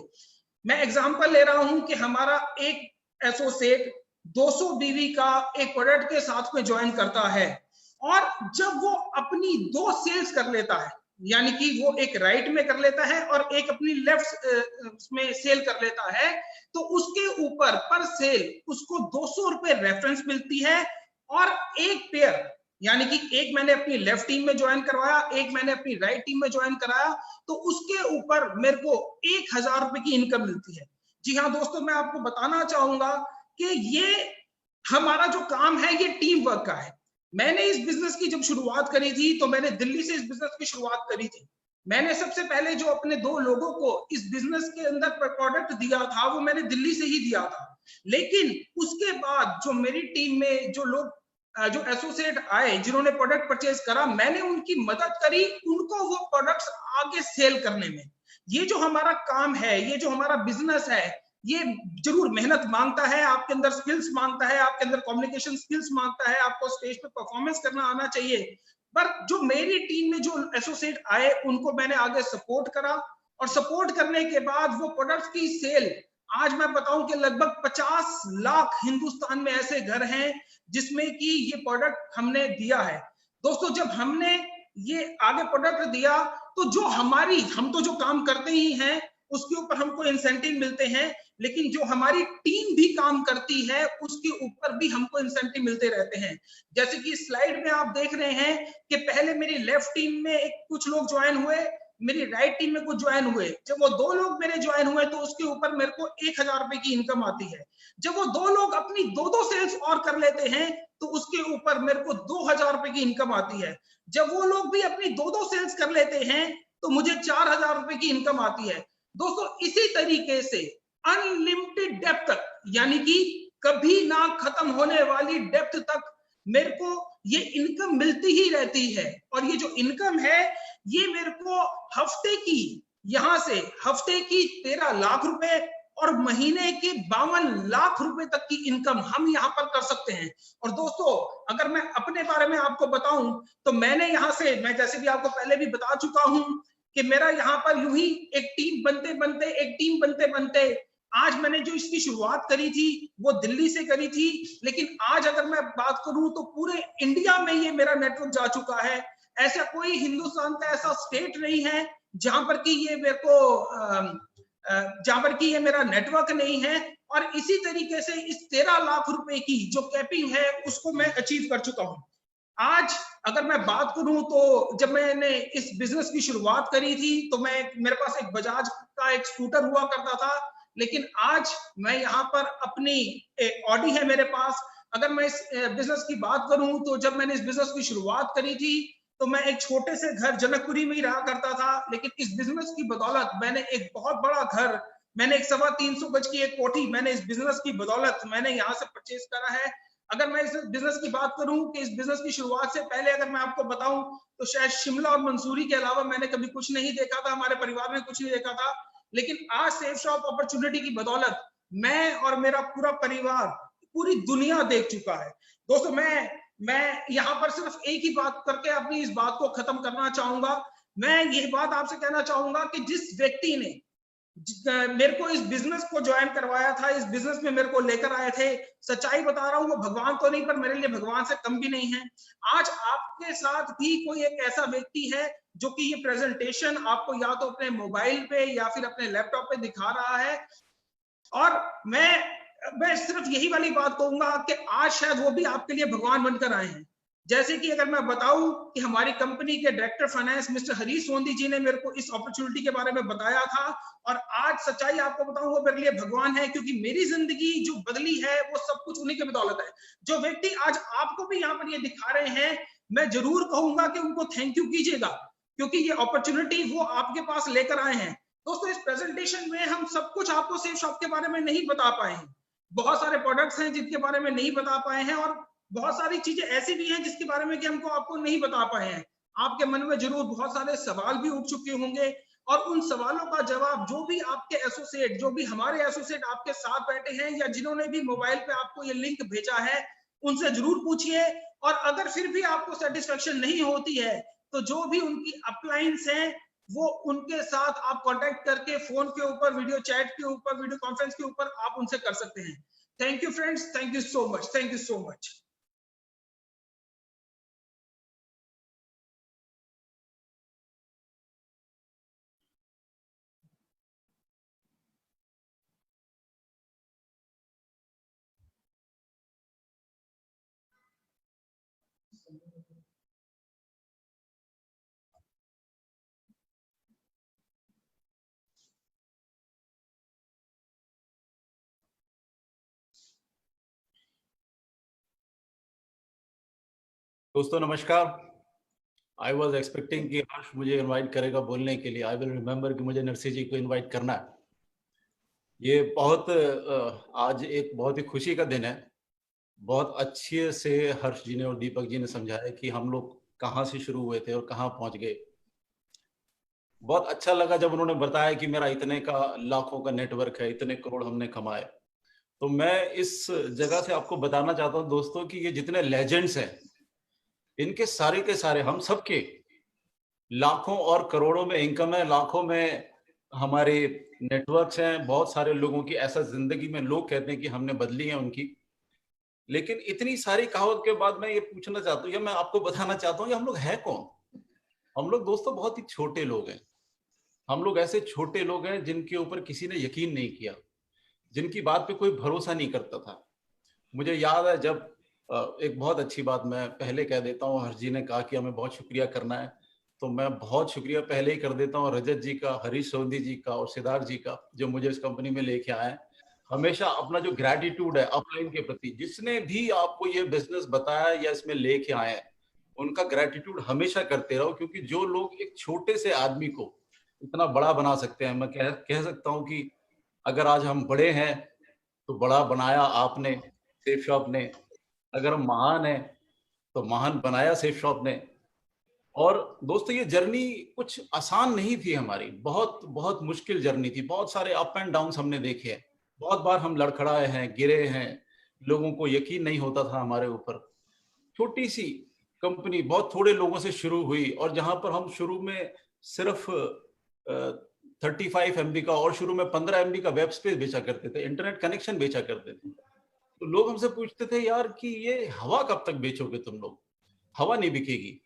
मैं एग्जांपल ले रहा हूं कि हमारा एक एसोसिएट 200 बीवी का एक प्रोडक्ट के साथ में ज्वाइन करता है, और जब वो अपनी 2 सेल्स कर लेता है, यानी कि वो एक राइट में कर लेता है और एक अपनी लेफ्ट में सेल कर लेता है, तो उसके ऊपर पर सेल उसको ₹200 रेफरेंस मिलती है। और एक पेयर, यानी कि एक मैंने अपनी लेफ्ट टीम में ज्वाइन करवाया, एक मैंने अपनी राइट टीम में ज्वाइन कराया, तो उसके ऊपर मेरे को ₹1000 की इनकम मिलती है। जी हाँ दोस्तों, मैं आपको बताना चाहूंगा कि ये हमारा जो काम है ये टीम वर्क का है। मैंने इस बिजनेस की जब शुरुआत करी थी तो मैंने दिल्ली से इस बिजनेस की शुरुआत करी थी। मैंने सबसे पहले जो अपने 2 लोगों को इस बिजनेस के अंदर प्रोडक्ट दिया था वो मैंने दिल्ली से ही दिया था। लेकिन उसके बाद जो मेरी टीम में जो लोग जो एसोसिएट आए जिन्होंने प्रोडक्ट परचेज करा, मैंने उनकी मदद करी उनको वो प्रोडक्ट्स आगे सेल करने में। ये जो हमारा काम है, ये जो हमारा बिजनेस है, ये जरूर मेहनत मांगता है, आपके अंदर स्किल्स मांगता है, आपके अंदर कम्युनिकेशन स्किल्स मांगता है, आपको स्टेज पे परफॉर्मेंस करना आना चाहिए। पर जो मेरी टीम में जो एसोसिएट आए उनको मैंने आगे सपोर्ट करा, और सपोर्ट करने के बाद वो प्रोडक्ट्स की सेल, आज मैं बताऊं कि लगभग 50 लाख हिंदुस्तान में ऐसे घर हैं जिसमें कि ये प्रोडक्ट हमने दिया है। दोस्तों, जब हमने ये आगे प्रोडक्ट दिया तो जो हम तो जो काम करते ही हैं उसके ऊपर हमको इंसेंटिव मिलते हैं, लेकिन जो हमारी टीम भी काम करती है उसके ऊपर भी हमको इंसेंटिव मिलते रहते हैं। जैसे कि स्लाइड में आप देख रहे हैं कि पहले मेरी लेफ्ट टीम में कुछ लोग ज्वाइन हुए, मेरी राइट टीम में कुछ ज्वाइन हुए। जब वो 2 लोग मेरे ज्वाइन हुए तो उसके ऊपर मेरे को ₹1000 की इनकम आती है। जब वो 2 लोग अपनी 2 सेल्स और कर लेते हैं तो उसके ऊपर मेरे को ₹2000 की इनकम आती है। जब वो लोग भी अपनी 2 सेल्स कर लेते हैं तो मुझे ₹4000 की इनकम आती है। दोस्तों, इसी तरीके से अनलिमिटेड डेप्थ तक, यानी कि कभी ना खत्म होने वाली डेप्थ तक मेरे को ये इनकम मिलती ही रहती है। और ये जो इनकम है ये मेरे को हफ्ते की, यहां से हफ्ते की 13 लाख रुपए और महीने के 52 लाख रुपए तक की इनकम हम यहाँ पर कर सकते हैं। और दोस्तों, अगर मैं अपने बारे में आपको बताऊं तो मैंने यहाँ से, मैं जैसे भी आपको पहले भी बता चुका हूं कि मेरा यहाँ पर यूं ही एक टीम बनते बनते आज मैंने जो इसकी शुरुआत करी थी वो दिल्ली से करी थी, लेकिन आज अगर मैं बात करूं तो पूरे इंडिया में ये मेरा नेटवर्क जा चुका है। ऐसा कोई हिंदुस्तान का ऐसा स्टेट नहीं है जहां पर कि ये मेरे को जहां पर कि ये मेरा नेटवर्क नहीं है। और इसी तरीके से इस 13 लाख रुपए की जो कैपिंग है उसको मैं अचीव कर चुका हूं। आज अगर मैं बात करूं तो जब मैंने इस बिजनेस की शुरुआत करी थी तो मेरे पास एक बजाज का एक स्कूटर हुआ करता था, लेकिन आज मैं यहाँ पर अपनी ऑडी है मेरे पास। अगर मैं इस बिजनेस की बात करूं तो जब मैंने इस बिजनेस की शुरुआत करी थी तो मैं एक छोटे से घर जनकपुरी में ही रहा करता था, लेकिन इस बिजनेस की बदौलत मैंने एक बहुत बड़ा घर, मैंने एक 325 गज की एक कोठी मैंने इस बिजनेस की बदौलत मैंने यहाँ से परचेज करा है। अगर मैं इस बिजनेस की बात करूं कि इस बिजनेस की शुरुआत से पहले अगर मैं आपको बताऊं तो शायद शिमला और मंसूरी के अलावा मैंने कभी कुछ नहीं देखा था, हमारे परिवार ने कुछ नहीं देखा था। लेकिन आज सेफ शॉप अपॉर्चुनिटी की बदौलत मैं और मेरा पूरा परिवार पूरी दुनिया देख चुका है। दोस्तों, मैं यहाँ पर सिर्फ एक ही बात करके अपनी इस बात को खत्म करना चाहूंगा। मैं ये बात आपसे कहना चाहूंगा कि जिस व्यक्ति ने मेरे को इस बिजनेस को ज्वाइन करवाया था, इस बिजनेस में मेरे को लेकर आए थे, सच्चाई बता रहा हूँ, वो भगवान तो नहीं पर मेरे लिए भगवान से कम भी नहीं है। आज आपके साथ भी कोई एक ऐसा व्यक्ति है जो कि ये प्रेजेंटेशन आपको या तो अपने मोबाइल पे या फिर अपने लैपटॉप पे दिखा रहा है। और मैं सिर्फ यही वाली बात कहूंगा कि आज शायद वो भी आपके लिए भगवान बनकर आए हैं। जैसे कि अगर मैं बताऊं कि हमारी कंपनी के director finance mister Harish Sondhi जी ने मेरे को इस अपॉर्चुनिटी के बारे में बताया था, और आज सच्चाई आपको बताऊं वो मेरे लिए भगवान है, क्योंकि मेरी जिंदगी जो बदली है वो सब कुछ उन्हीं की बदौलत है। जो व्यक्ति आज आपको भी यहाँ पर ये दिखा रहे हैं, मैं जरूर कहूंगा कि उनको थैंक यू कीजिएगा, क्योंकि ये अपॉर्चुनिटी वो आपके पास लेकर आए हैं। दोस्तों, इस प्रेजेंटेशन में हम सब कुछ आपको सेफ शॉप के बारे में नहीं बता पाए हैं। बहुत सारे प्रोडक्ट्स हैं जिनके बारे में नहीं बता पाए हैं, और बहुत सारी चीजें ऐसी भी हैं जिसके बारे में कि हमको आपको नहीं बता पाए हैं। आपके मन में जरूर बहुत सारे सवाल भी उठ चुके होंगे, और उन सवालों का जवाब जो भी आपके एसोसिएट, जो भी हमारे एसोसिएट आपके साथ बैठे हैं, या जिन्होंने भी मोबाइल पे आपको ये लिंक भेजा है, उनसे जरूर पूछिए। और अगर फिर भी आपको सेटिस्फेक्शन नहीं होती है, तो जो भी उनकी अपलाइंस हैं वो उनके साथ आप कांटेक्ट करके फोन के ऊपर, वीडियो चैट के ऊपर, वीडियो कॉन्फ्रेंस के ऊपर आप उनसे कर सकते हैं। Thank you friends, thank you so much, thank you so much. दोस्तों नमस्कार। आई वॉज एक्सपेक्टिंग कि हर्ष मुझे इनवाइट करेगा बोलने के लिए। आई विल रिमेम्बर कि मुझे नरसिंह जी को इनवाइट करना है। ये बहुत आज एक बहुत ही खुशी का दिन है। बहुत अच्छे से हर्ष जी ने और दीपक जी ने समझाया कि हम लोग कहाँ से शुरू हुए थे और कहाँ पहुंच गए। बहुत अच्छा लगा जब उन्होंने बताया कि मेरा इतने का लाखों का नेटवर्क है, इतने करोड़ हमने कमाए। तो मैं इस जगह से आपको बताना चाहता हूँ दोस्तों कि ये जितने लेजेंड्स हैं, इनके सारे के सारे हम सबके लाखों और करोड़ों में इनकम है, लाखों में हमारे नेटवर्क्स हैं। बहुत सारे लोगों की ऐसा जिंदगी में लोग कहते हैं कि हमने बदली है उनकी। लेकिन इतनी सारी कहावत के बाद मैं ये पूछना चाहता हूँ या मैं आपको बताना चाहता हूँ, ये हम लोग हैं कौन? हम लोग दोस्तों बहुत ही छोटे लोग हैं। हम लोग ऐसे छोटे लोग हैं जिनके ऊपर किसी ने यकीन नहीं किया, जिनकी बात पे कोई भरोसा नहीं करता था। मुझे याद है जब एक बहुत अच्छी बात मैं पहले कह देता हूँ, हर्ष जी ने कहा कि हमें बहुत शुक्रिया करना है, तो मैं बहुत शुक्रिया पहले ही कर देता हूँ रजत जी का, हरीश सोंदी जी का और सिद्धार्थ जी का, जो मुझे इस कंपनी में लेके आए। हमेशा अपना जो ग्रैटिट्यूड है अपलाइन के प्रति, जिसने भी आपको ये बिजनेस बताया या इसमें लेके आए हैं, उनका ग्रैटिट्यूड हमेशा करते रहो, क्योंकि जो लोग एक छोटे से आदमी को इतना बड़ा बना सकते हैं, मैं कह सकता हूँ कि अगर आज हम बड़े हैं तो बड़ा बनाया आपने, सेफ शॉप ने। अगर हम महान है तो महान बनाया सेफ शॉप ने। और दोस्तों ये जर्नी कुछ आसान नहीं थी हमारी, बहुत बहुत मुश्किल जर्नी थी। बहुत सारे अप एंड डाउन्स हमने देखे हैं, बहुत बार हम लड़खड़ाए हैं, गिरे हैं, लोगों को यकीन नहीं होता था हमारे ऊपर। छोटी सी कंपनी बहुत थोड़े लोगों से शुरू हुई, और जहां पर हम शुरू में सिर्फ 35 MB का और शुरू में 15 MB का वेब स्पेस बेचा करते थे, इंटरनेट कनेक्शन बेचा करते थे। तो लोग हमसे पूछते थे यार कि ये हवा कब तक बेचोगे तुम लोग, हवा नहीं बिकेगी।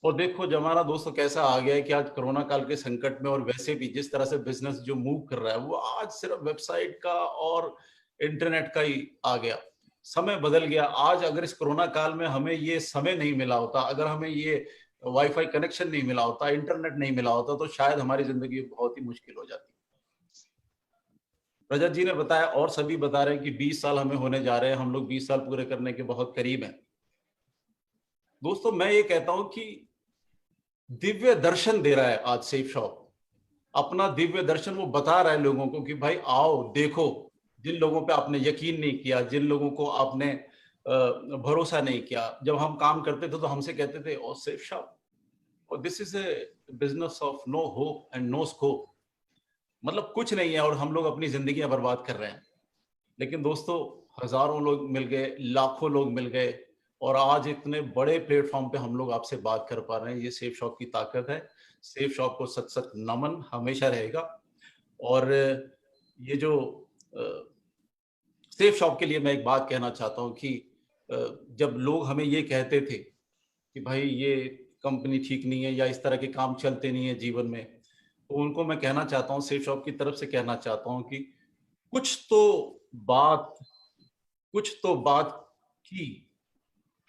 और देखो जमाना दोस्तों कैसा आ गया है कि आज कोरोना काल के संकट में और वैसे भी जिस तरह से बिजनेस जो मूव कर रहा है, वो आज सिर्फ वेबसाइट का और इंटरनेट का ही आ गया। समय बदल गया। आज अगर इस कोरोना काल में हमें ये समय नहीं मिला होता, अगर हमें ये वाईफाई कनेक्शन नहीं मिला होता, इंटरनेट नहीं मिला होता, तो शायद हमारी जिंदगी बहुत ही मुश्किल हो जाती। रजत जी ने बताया और सभी बता रहे हैं कि 20 साल हमें होने जा रहे हैं, हम लोग 20 साल पूरे करने के बहुत करीब हैं। दोस्तों मैं ये कहता हूं कि दिव्य दर्शन दे रहा है आज सेफ शॉप। अपना दिव्य दर्शन वो बता रहा है लोगों को कि भाई आओ देखो। जिन लोगों पे आपने यकीन नहीं किया, जिन लोगों को आपने भरोसा नहीं किया, जब हम काम करते थे तो हमसे कहते थे ओ सेफ शॉप, और this is a business of no hope and no scope, मतलब कुछ नहीं है और हम लोग अपनी जिंदगियां बर्बाद कर रहे हैं। लेकिन दोस्तों हजारों लोग मिल गए, लाखों लोग मिल गए, और आज इतने बड़े प्लेटफॉर्म पे हम लोग आपसे बात कर पा रहे हैं। ये सेफ शॉप की ताकत है। सेफ शॉप को सच सच नमन हमेशा रहेगा। और ये जो सेफ शॉप के लिए मैं एक बात कहना चाहता हूँ कि जब लोग हमें ये कहते थे कि भाई ये कंपनी ठीक नहीं है या इस तरह के काम चलते नहीं है जीवन में, तो उनको मैं कहना चाहता हूँ, सेफ शॉप की तरफ से कहना चाहता हूँ कि कुछ तो बात की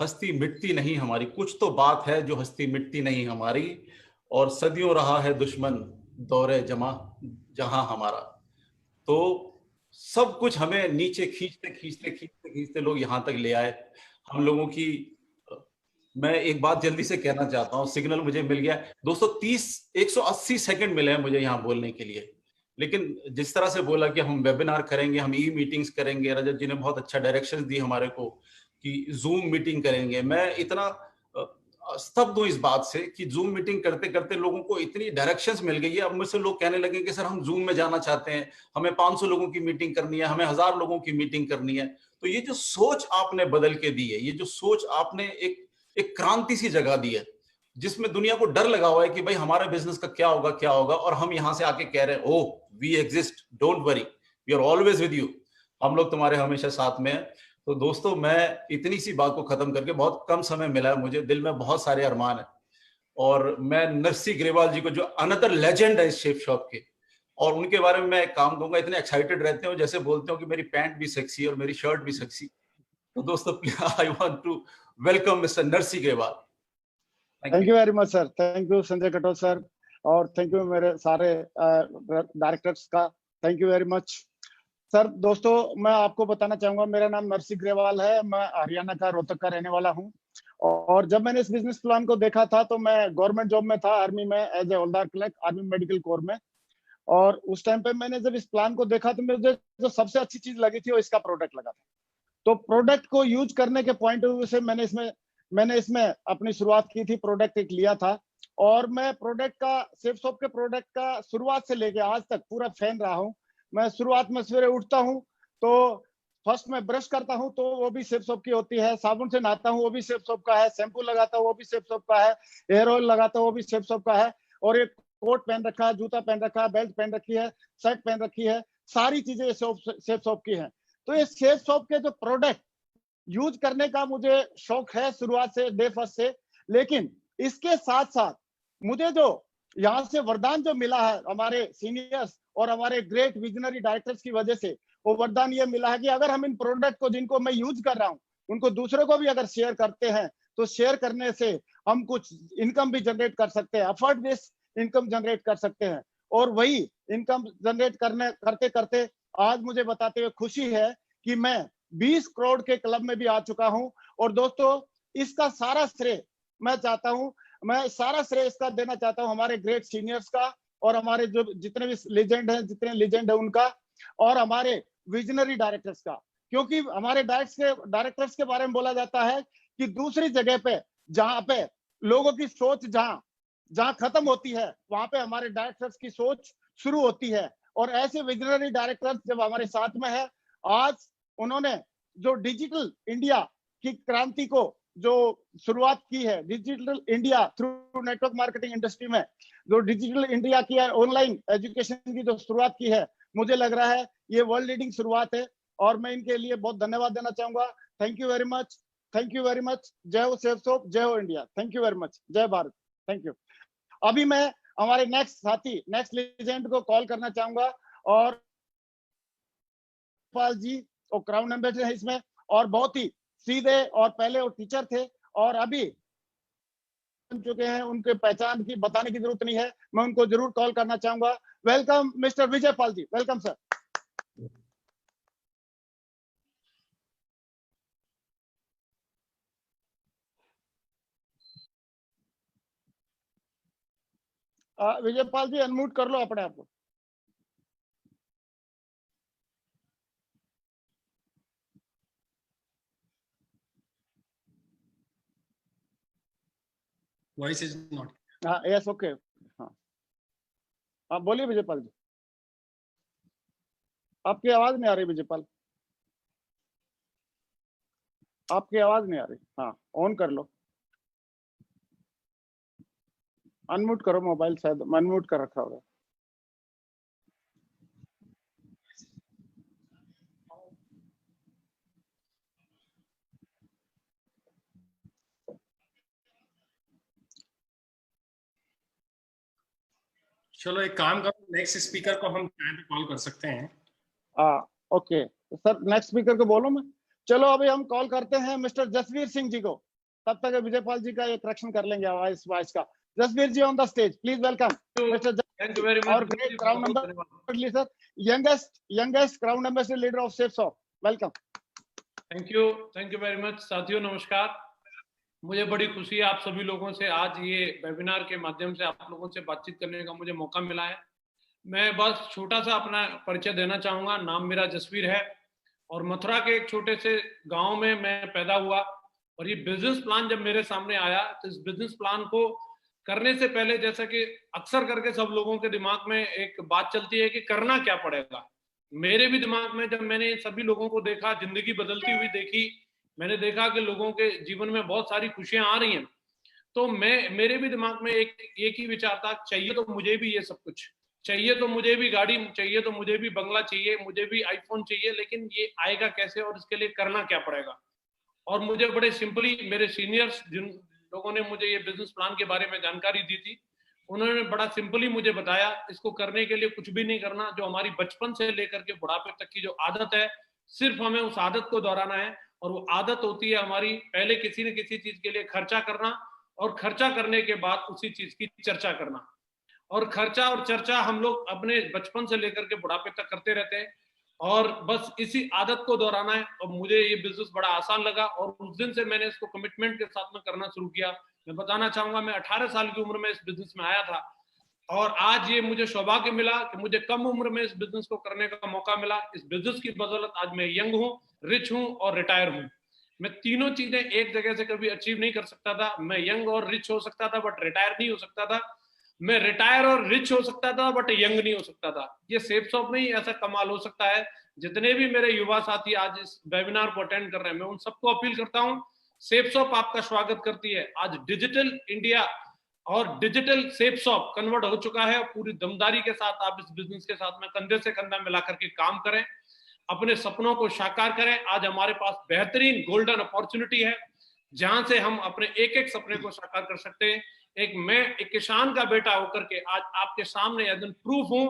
हस्ती मिटती नहीं हमारी, कुछ तो बात है जो हस्ती मिटती नहीं हमारी, और सदियों रहा है दुश्मन दौरे जमा जहां हमारा। तो सब कुछ हमें नीचे खींचते खींचते खींचते खींचते लोग यहाँ तक ले आए। हम लोगों की मैं एक बात जल्दी से कहना चाहता हूँ, सिग्नल मुझे मिल गया 180 सेकंड मिले हैं मुझे यहाँ बोलने के लिए, लेकिन जिस तरह से बोला कि हम वेबिनार करेंगे, हम ई मीटिंग्स करेंगे, रजत जी ने बहुत अच्छा डायरेक्शन दी हमारे को कि जूम मीटिंग करेंगे। मैं इतना स्तब्ध हूं इस बात से कि जूम मीटिंग करते करते लोगों को इतनी डायरेक्शंस मिल गई है। अब मुझसे लोग कहने लगे कि सर हम जूम में जाना चाहते हैं, हमें 500 लोगों की मीटिंग करनी है, हमें 1000 लोगों की मीटिंग करनी है। तो ये जो सोच आपने बदल के दी है, ये जो सोच आपने एक क्रांति सी जगा दी है, जिसमें दुनिया को डर लगा हुआ है कि भाई हमारे बिजनेस का क्या होगा, और हम यहां से आके कह रहे हैं, oh we exist, don't worry, we are always with you, हम लोग तुम्हारे हमेशा साथ में हैं। तो दोस्तों, मैं इतनी सी बात को खत्म करके, बहुत कम समय मिला है मुझे, दिल में बहुत सारे अरमान है, और मैं नरसी ग्रेवाल जी को, जो अनदर लेजेंड है इस शेप शॉप के, और उनके बारे में मैं एक काम कहूंगा, इतने एक्साइटेड रहते हो जैसे बोलते हो कि मेरी पैंट भी सेक्सी है और मेरी शर्ट भी सेक्सी। तो दोस्तों, I want to welcome mister Narsi Grewal. Thank you very much sir, thank you Sanjay Katoch sir, और थैंक यू मेरे सारे डायरेक्टर्स का, thank you very much sir. दोस्तों, मैं आपको बताना चाहूंगा, मेरा नाम नरसी ग्रेवाल है, मैं हरियाणा का रोहतक का रहने वाला हूं। और जब मैंने इस बिजनेस प्लान को देखा था तो मैं गवर्नमेंट जॉब में था, आर्मी में, as a havaldar clerk, army medical corps में। और उस टाइम पे मैंने जब इस प्लान को देखा तो मुझे जो सबसे अच्छी चीज लगी थी वो इसका प्रोडक्ट लगा था। तो प्रोडक्ट को यूज करने के पॉइंट ऑफ व्यू से मैंने इसमें अपनी शुरुआत की थी, प्रोडक्ट एक लिया था। और मैं प्रोडक्ट का, सेफ शॉप के प्रोडक्ट का शुरुआत से लेके आज तक पूरा फैन रहा हूं। मैं शुरुआत में सवेरे उठता हूं तो फर्स्ट मैं ब्रश करता हूं तो वो भी सेफ शॉप की होती है, साबुन से नहाता हूं वो भी सेफ शॉप का है, शैम्पू लगाता हूं वो भी सेफ शॉप का है, हेयर ऑयल लगाता हूं वो भी सेफ शॉप का है, और एक कोट पहन रखा है, जूता पहन रखा है, बेल्ट पहन रखी है, शर्ट पहन रखी है, सारी चीजें सेफ शॉप की हैं। तो ये सेफ शॉप के जो प्रोडक्ट यूज करने का मुझे शौक है शुरुआत से, डे फर्स्ट से। लेकिन इसके साथ साथ मुझे जो यहाँ से वरदान जो मिला है हमारे सीनियर्स और हमारे ग्रेट विजनरी डायरेक्टर्स की वजह से, वो वरदान ये मिला है कि अगर हम इन प्रोडक्ट को, जिनको मैं यूज कर रहा हूँ, उनको दूसरों को भी अगर शेयर करते हैं तो शेयर करने से हम कुछ इनकम भी जनरेट कर सकते हैं, अफोर्ड बेस्ड इनकम जनरेट कर सकते हैं। और वही इनकम जनरेट करते करते आज मुझे बताते हुए खुशी है कि मैं 20 करोड़ के क्लब में भी आ चुका हूं। और दोस्तों, इसका सारा श्रेय मैं सारा श्रेय इसका देना चाहता हूं हमारे ग्रेट सीनियर्स का, और हमारे जो जितने भी जितने लेजेंड है उनका, और हमारे विजनरी डायरेक्टर्स का। क्योंकि हमारे डायरेक्टर्स के बारे में बोला जाता है कि दूसरी जगह पे, जहां पे लोगों की सोच जहां खत्म होती है, वहां पे हमारे डायरेक्टर्स की सोच शुरू होती है। और ऐसे विजनरी डायरेक्टर्स जब हमारे साथ में है, आज उन्होंने जो डिजिटल इंडिया की क्रांति को जो शुरुआत की है, digital India through network marketing industry में जो डिजिटल इंडिया की है, ऑनलाइन एजुकेशन की जो शुरुआत की है, मुझे लग रहा है ये वर्ल्ड लीडिंग शुरुआत है। और मैं इनके लिए बहुत धन्यवाद देना चाहूंगा। Thank you very much, thank you very much. जय हो सेफ शॉप, जय हो India, thank you very much, जय भारत, थैंक यू। अभी मैं हमारे नेक्स्ट साथी, नेक्स्ट लेजेंड को कॉल करना चाहूंगा, और पाल जी और क्राउन एम्बेसडर है इसमें, और बहुत ही सीधे, और पहले वो टीचर थे और अभी बन चुके हैं, उनके पहचान की बताने की जरूरत नहीं है, मैं उनको जरूर कॉल करना चाहूंगा। Welcome mister Vijay Pal ji, welcome sir. Vijay Pal ji unmute कर लो अपने आप को। Voice is not. हाँ, यस, ओके, हाँ, आप बोलिए विजय पाल जी। आपकी आवाज नहीं आ रही विजय पाल, आपकी आवाज नहीं आ रही। हाँ, ऑन कर लो, अनम्यूट करो मोबाइल, शायद अनम्यूट कर रखा होगा। चलो एक काम करो, नेक्स्ट स्पीकर को हम कॉल कर सकते हैं। ओके सर, नेक्स्ट स्पीकर को बोलो मैं। चलो अभी हम कॉल करते हैं मिस्टर जसवीर सिंह जी को, तब तक विजयपाल जी का एक करेक्शन कर लेंगे वॉइस का। Jasvir ji on the stage, please welcome mister thank you very much. और great crown ambassador, youngest crown ambassador leader of Safesoft, welcome. Thank you very much. साथियों नमस्कार, मुझे बड़ी खुशी है आप सभी लोगों से आज ये वेबिनार के माध्यम से आप लोगों से बातचीत करने का मुझे मौका मिला है। मैं बस छोटा सा अपना परिचय देना चाहूँगा। नाम मेरा जसवीर है और मथुरा के एक छोटे से गांव में मैं पैदा हुआ। और ये बिजनेस प्लान जब मेरे सामने आया तो इस बिजनेस प्लान को करने से पहले, जैसा कि अक्सर करके सब लोगों के दिमाग में एक बात चलती है कि करना क्या पड़ेगा, मेरे भी दिमाग में जब मैंने सभी लोगों को देखा, जिंदगी बदलती हुई देखी, मैंने देखा कि लोगों के जीवन में बहुत सारी खुशियां आ रही हैं, तो मेरे भी दिमाग में एक ही विचार था, चाहिए तो मुझे भी ये सब कुछ चाहिए, तो मुझे भी गाड़ी चाहिए, तो मुझे भी बंगला चाहिए, मुझे भी आईफोन चाहिए, लेकिन ये आएगा कैसे और इसके लिए करना क्या पड़ेगा। और मुझे बड़े सिंपली मेरे सीनियर्स जिन लोगों ने मुझे ये बिजनेस प्लान के बारे में जानकारी दी थी, उन्होंने बड़ा सिंपली मुझे बताया इसको करने के लिए कुछ भी नहीं करना, जो हमारी बचपन से लेकर के बुढ़ापे तक की जो आदत है, सिर्फ हमें उस आदत को दोहराना है। और वो आदत होती है हमारी पहले किसी न किसी चीज के लिए खर्चा करना और खर्चा करने के बाद उसी चीज की चर्चा करना। और खर्चा और चर्चा हम लोग अपने बचपन से लेकर के बुढ़ापे तक करते रहते हैं और बस इसी आदत को दोहराना है। और मुझे ये बिजनेस बड़ा आसान लगा और उस दिन से मैंने इसको कमिटमेंट के साथ में करना शुरू किया। मैं बताना चाहूंगा, मैं 18 साल की उम्र में इस बिजनेस में आया था और आज ये मुझे सौभाग्य मिला कि मुझे कम उम्र में इस बिजनेस को करने का मौका मिला। इस बिजनेस की बदौलत आज मैं यंग हूँ, रिच हूँ और रिटायर हूँ। मैं तीनों चीजें एक जगह से कभी अचीव नहीं कर सकता था। मैं यंग और रिच हो सकता था बट रिटायर नहीं हो सकता था। मैं रिटायर और रिच हो सकता था बट यंग नहीं हो सकता था। ये सेफसॉफ्ट में ही ऐसा कमाल हो सकता है। जितने भी मेरे युवा साथी आज इस वेबिनार को अटेंड कर रहे हैं, मैं उन सबको अपील करता हूं, सेफसॉफ्ट आपका स्वागत करती है। आज डिजिटल इंडिया और डिजिटल सेफसॉफ्ट कन्वर्ट हो चुका है। पूरी दमदारी के साथ आप इस बिजनेस के साथ में कंधे से कंधा मिलाकर के काम करें, अपने सपनों को साकार करें। आज हमारे पास बेहतरीन गोल्डन अपॉर्चुनिटी है जहां से हम अपने एक एक सपने को साकार कर सकते हैं। मैं एक किसान का बेटा होकर के आज आपके सामने यह दिन प्रूफ हूं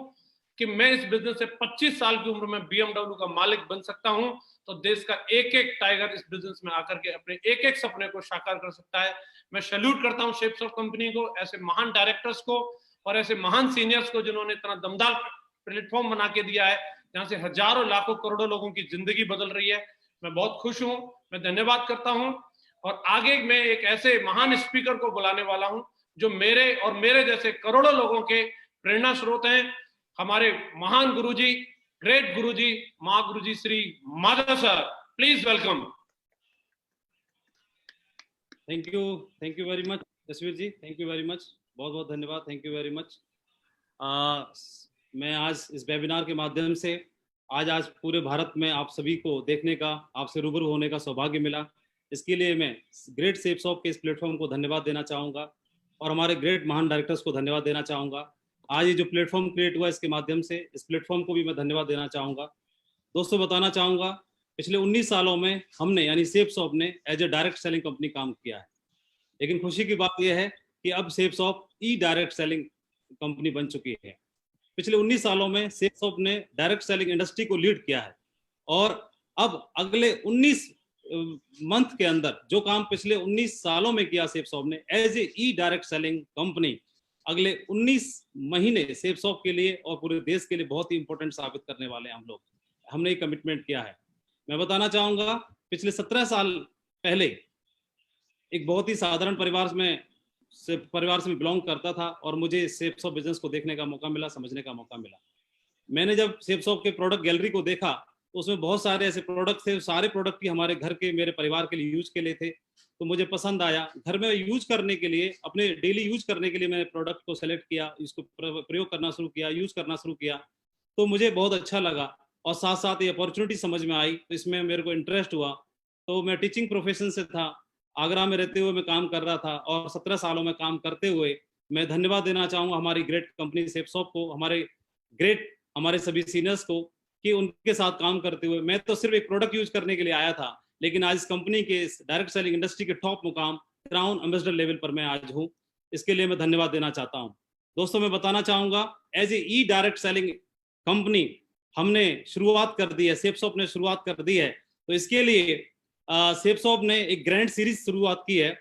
कि मैं इस बिजनेस से 25 साल की उम्र में BMW का मालिक बन सकता हूं। तो देश का एक एक टाइगर इस बिजनेस में आकर के अपने एक एक सपने को साकार कर सकता है। मैं सैल्यूट करता हूं सेफसॉफ्ट कंपनी को, ऐसे महान डायरेक्टर्स को और ऐसे महान सीनियर्स को जिन्होंने इतना दमदार प्लेटफॉर्म बना के दिया है जहां से हजारों लाखों करोड़ों लोगों की जिंदगी बदल रही है। मैं बहुत खुश हूं, मैं धन्यवाद करता हूं और आगे मैं एक ऐसे महान स्पीकर को बुलाने वाला हूं जो मेरे और मेरे जैसे करोड़ों लोगों के प्रेरणा स्रोत हैं। हमारे महान गुरुजी, ग्रेट गुरुजी, महागुरुजी Shri Madhav sir, please welcome. Thank you very much Jasvir ji, thank you very much, बहुत बहुत धन्यवाद, थैंक यू वेरी मच। मैं आज इस वेबिनार के माध्यम से आज पूरे भारत में आप सभी को देखने का, आपसे रूबरू होने का सौभाग्य मिला। इसके लिए मैं ग्रेट सेफसॉफ्ट के इस प्लेटफॉर्म को धन्यवाद देना चाहूँगा और हमारे ग्रेट महान डायरेक्टर्स को धन्यवाद देना चाहूँगा। आज ये जो प्लेटफॉर्म क्रिएट हुआ इसके माध्यम से इस प्लेटफॉर्म को भी मैं धन्यवाद देना चाहूँगा। दोस्तों बताना चाहूँगा, पिछले 19 सालों में हमने यानी सेफसॉफ्ट ने as a direct selling company काम किया है, लेकिन खुशी की बात यह है कि अब सेफसॉफ्ट ई डायरेक्ट सेलिंग कंपनी बन चुकी है। पिछले 19 सालों में सेफसॉफ्ट ने डायरेक्ट सेलिंग इंडस्ट्री को लीड किया है और अब अगले 19 मंथ के अंदर जो काम पिछले 19 सालों में किया सेफसॉफ्ट ने as a e direct selling company, अगले 19 महीने सेफसॉफ्ट के लिए और पूरे देश के लिए बहुत ही इंपॉर्टेंट साबित करने वाले हैं हम लोग। हमने ये कमिटमेंट किया है। मैं बताना चाहूंगा, पिछले 17 साल पहले एक बहुत ही साधारण परिवार से बिलोंग करता था और मुझे सेफसॉफ्ट बिजनेस को देखने का मौका मिला, समझने का मौका मिला। मैंने जब सेफसॉफ्ट के प्रोडक्ट गैलरी को देखा तो उसमें बहुत सारे ऐसे प्रोडक्ट थे, सारे प्रोडक्ट ही हमारे घर के, मेरे परिवार के लिए यूज के लिए थे, तो मुझे पसंद आया। घर में यूज करने के लिए, अपने डेली यूज करने के लिए मैंने प्रोडक्ट को सेलेक्ट किया, इसको प्रयोग करना शुरू किया, यूज करना शुरू किया, तो मुझे बहुत अच्छा लगा और साथ साथ ये अपॉर्चुनिटी समझ में आई, तो इसमें मेरे को इंटरेस्ट हुआ। तो मैं टीचिंग प्रोफेशन से था, आगरा में रहते हुए मैं काम कर रहा था और 17 सालों में काम करते हुए मैं धन्यवाद देना चाहूँगा हमारी ग्रेट कंपनी सेफसॉफ्ट को, हमारे सभी सीनियर्स को, कि उनके साथ काम करते हुए मैं तो सिर्फ एक प्रोडक्ट यूज करने के लिए आया था, लेकिन आज इस कंपनी के डायरेक्ट सेलिंग इंडस्ट्री के टॉप मुकाम क्राउन एम्बेसडर लेवल पर मैं आज हूँ। इसके लिए मैं धन्यवाद देना चाहता हूँ। दोस्तों मैं बताना चाहूँगा, as a e direct selling company हमने शुरुआत कर दी है, सेफसॉफ्ट ने शुरुआत कर दी है तो इसके लिए सेफ शॉप ने एक ग्रैंड सीरीज शुरुआत की है।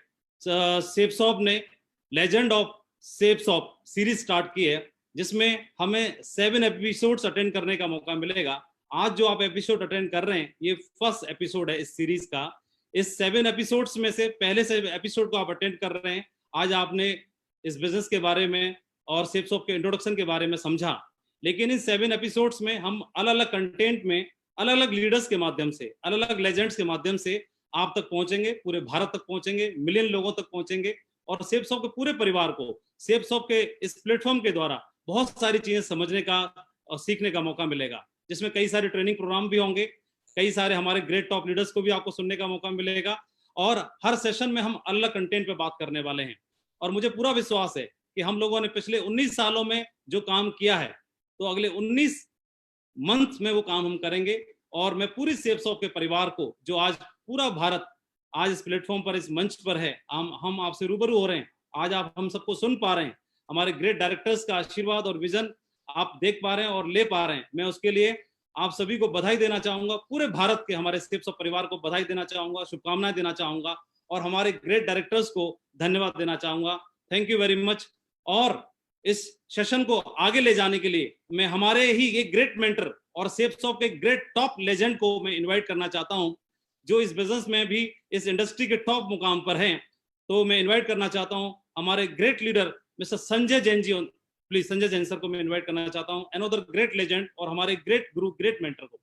सेफ शॉप ने legend of safe shop series start की है, जिसमें हमें 7 एपिसोड्स अटेंड करने का मौका मिलेगा। आज जो आप एपिसोड अटेंड कर रहे हैं, ये फर्स्ट एपिसोड है इस सीरीज का। इस 7 एपिसोड्स में से पहले से एपिसोड को आप अटेंड कर रहे हैं। आज आपने इस बिजनेस के बारे में और सेफ शॉप के इंट्रोडक्शन के बारे में समझा, लेकिन इन 7 एपिसोड्स में हम अलग अलग कंटेंट में अलग अलग लीडर्स के माध्यम से, अलग अलग लेजेंड्स के माध्यम से आप तक पहुंचेंगे, पूरे भारत तक पहुंचेंगे, मिलियन लोगों तक पहुंचेंगे और सेफ शॉप के पूरे परिवार को सेफ शॉप के इस प्लेटफॉर्म के द्वारा बहुत सारी चीजें समझने का और सीखने का मौका मिलेगा, जिसमें कई सारे ट्रेनिंग प्रोग्राम भी होंगे, कई सारे हमारे ग्रेट टॉप लीडर्स को भी आपको सुनने का मौका मिलेगा और हर सेशन में हम अलग कंटेंट पे बात करने वाले हैं। और मुझे पूरा विश्वास है कि हम लोगों ने पिछले 19 सालों में जो काम किया है, तो अगले 19 मंथ में वो काम हम करेंगे। और मैं पूरी सेफ शॉप के परिवार को, जो आज पूरा भारत आज इस प्लेटफॉर्म पर, इस मंच पर है, हम आपसे रूबरू हो रहे हैं, आज आप हम सबको सुन पा रहे हैं, हमारे ग्रेट डायरेक्टर्स का आशीर्वाद और विजन आप देख पा रहे हैं और ले पा रहे हैं। मैं उसके लिए आप सभी को बधाई देना चाहूंगा, पूरे भारत के हमारे सेफ शॉप परिवार को बधाई देना चाहूंगा, शुभकामनाएं देना चाहूंगा और हमारे ग्रेट डायरेक्टर्स को धन्यवाद देना चाहूंगा। Thank you very much. और इस सेशन को आगे ले जाने के लिए मैं हमारे ही एक ग्रेट मेंटर और सेफ शॉप के ग्रेट टॉप लेजेंड को मैं इन्वाइट करना चाहता हूं, जो इस बिजनेस में भी इस इंडस्ट्री के टॉप मुकाम पर हैं। तो मैं इन्वाइट करना चाहता हूं हमारे great leader mister Sanjay Jain ji. Please Sanjay Jain sir को मैं इन्वाइट करना चाहता हूं, अनदर ग्रेट लेजेंड और हमारे ग्रेट गुरु, ग्रेट मेंटर को,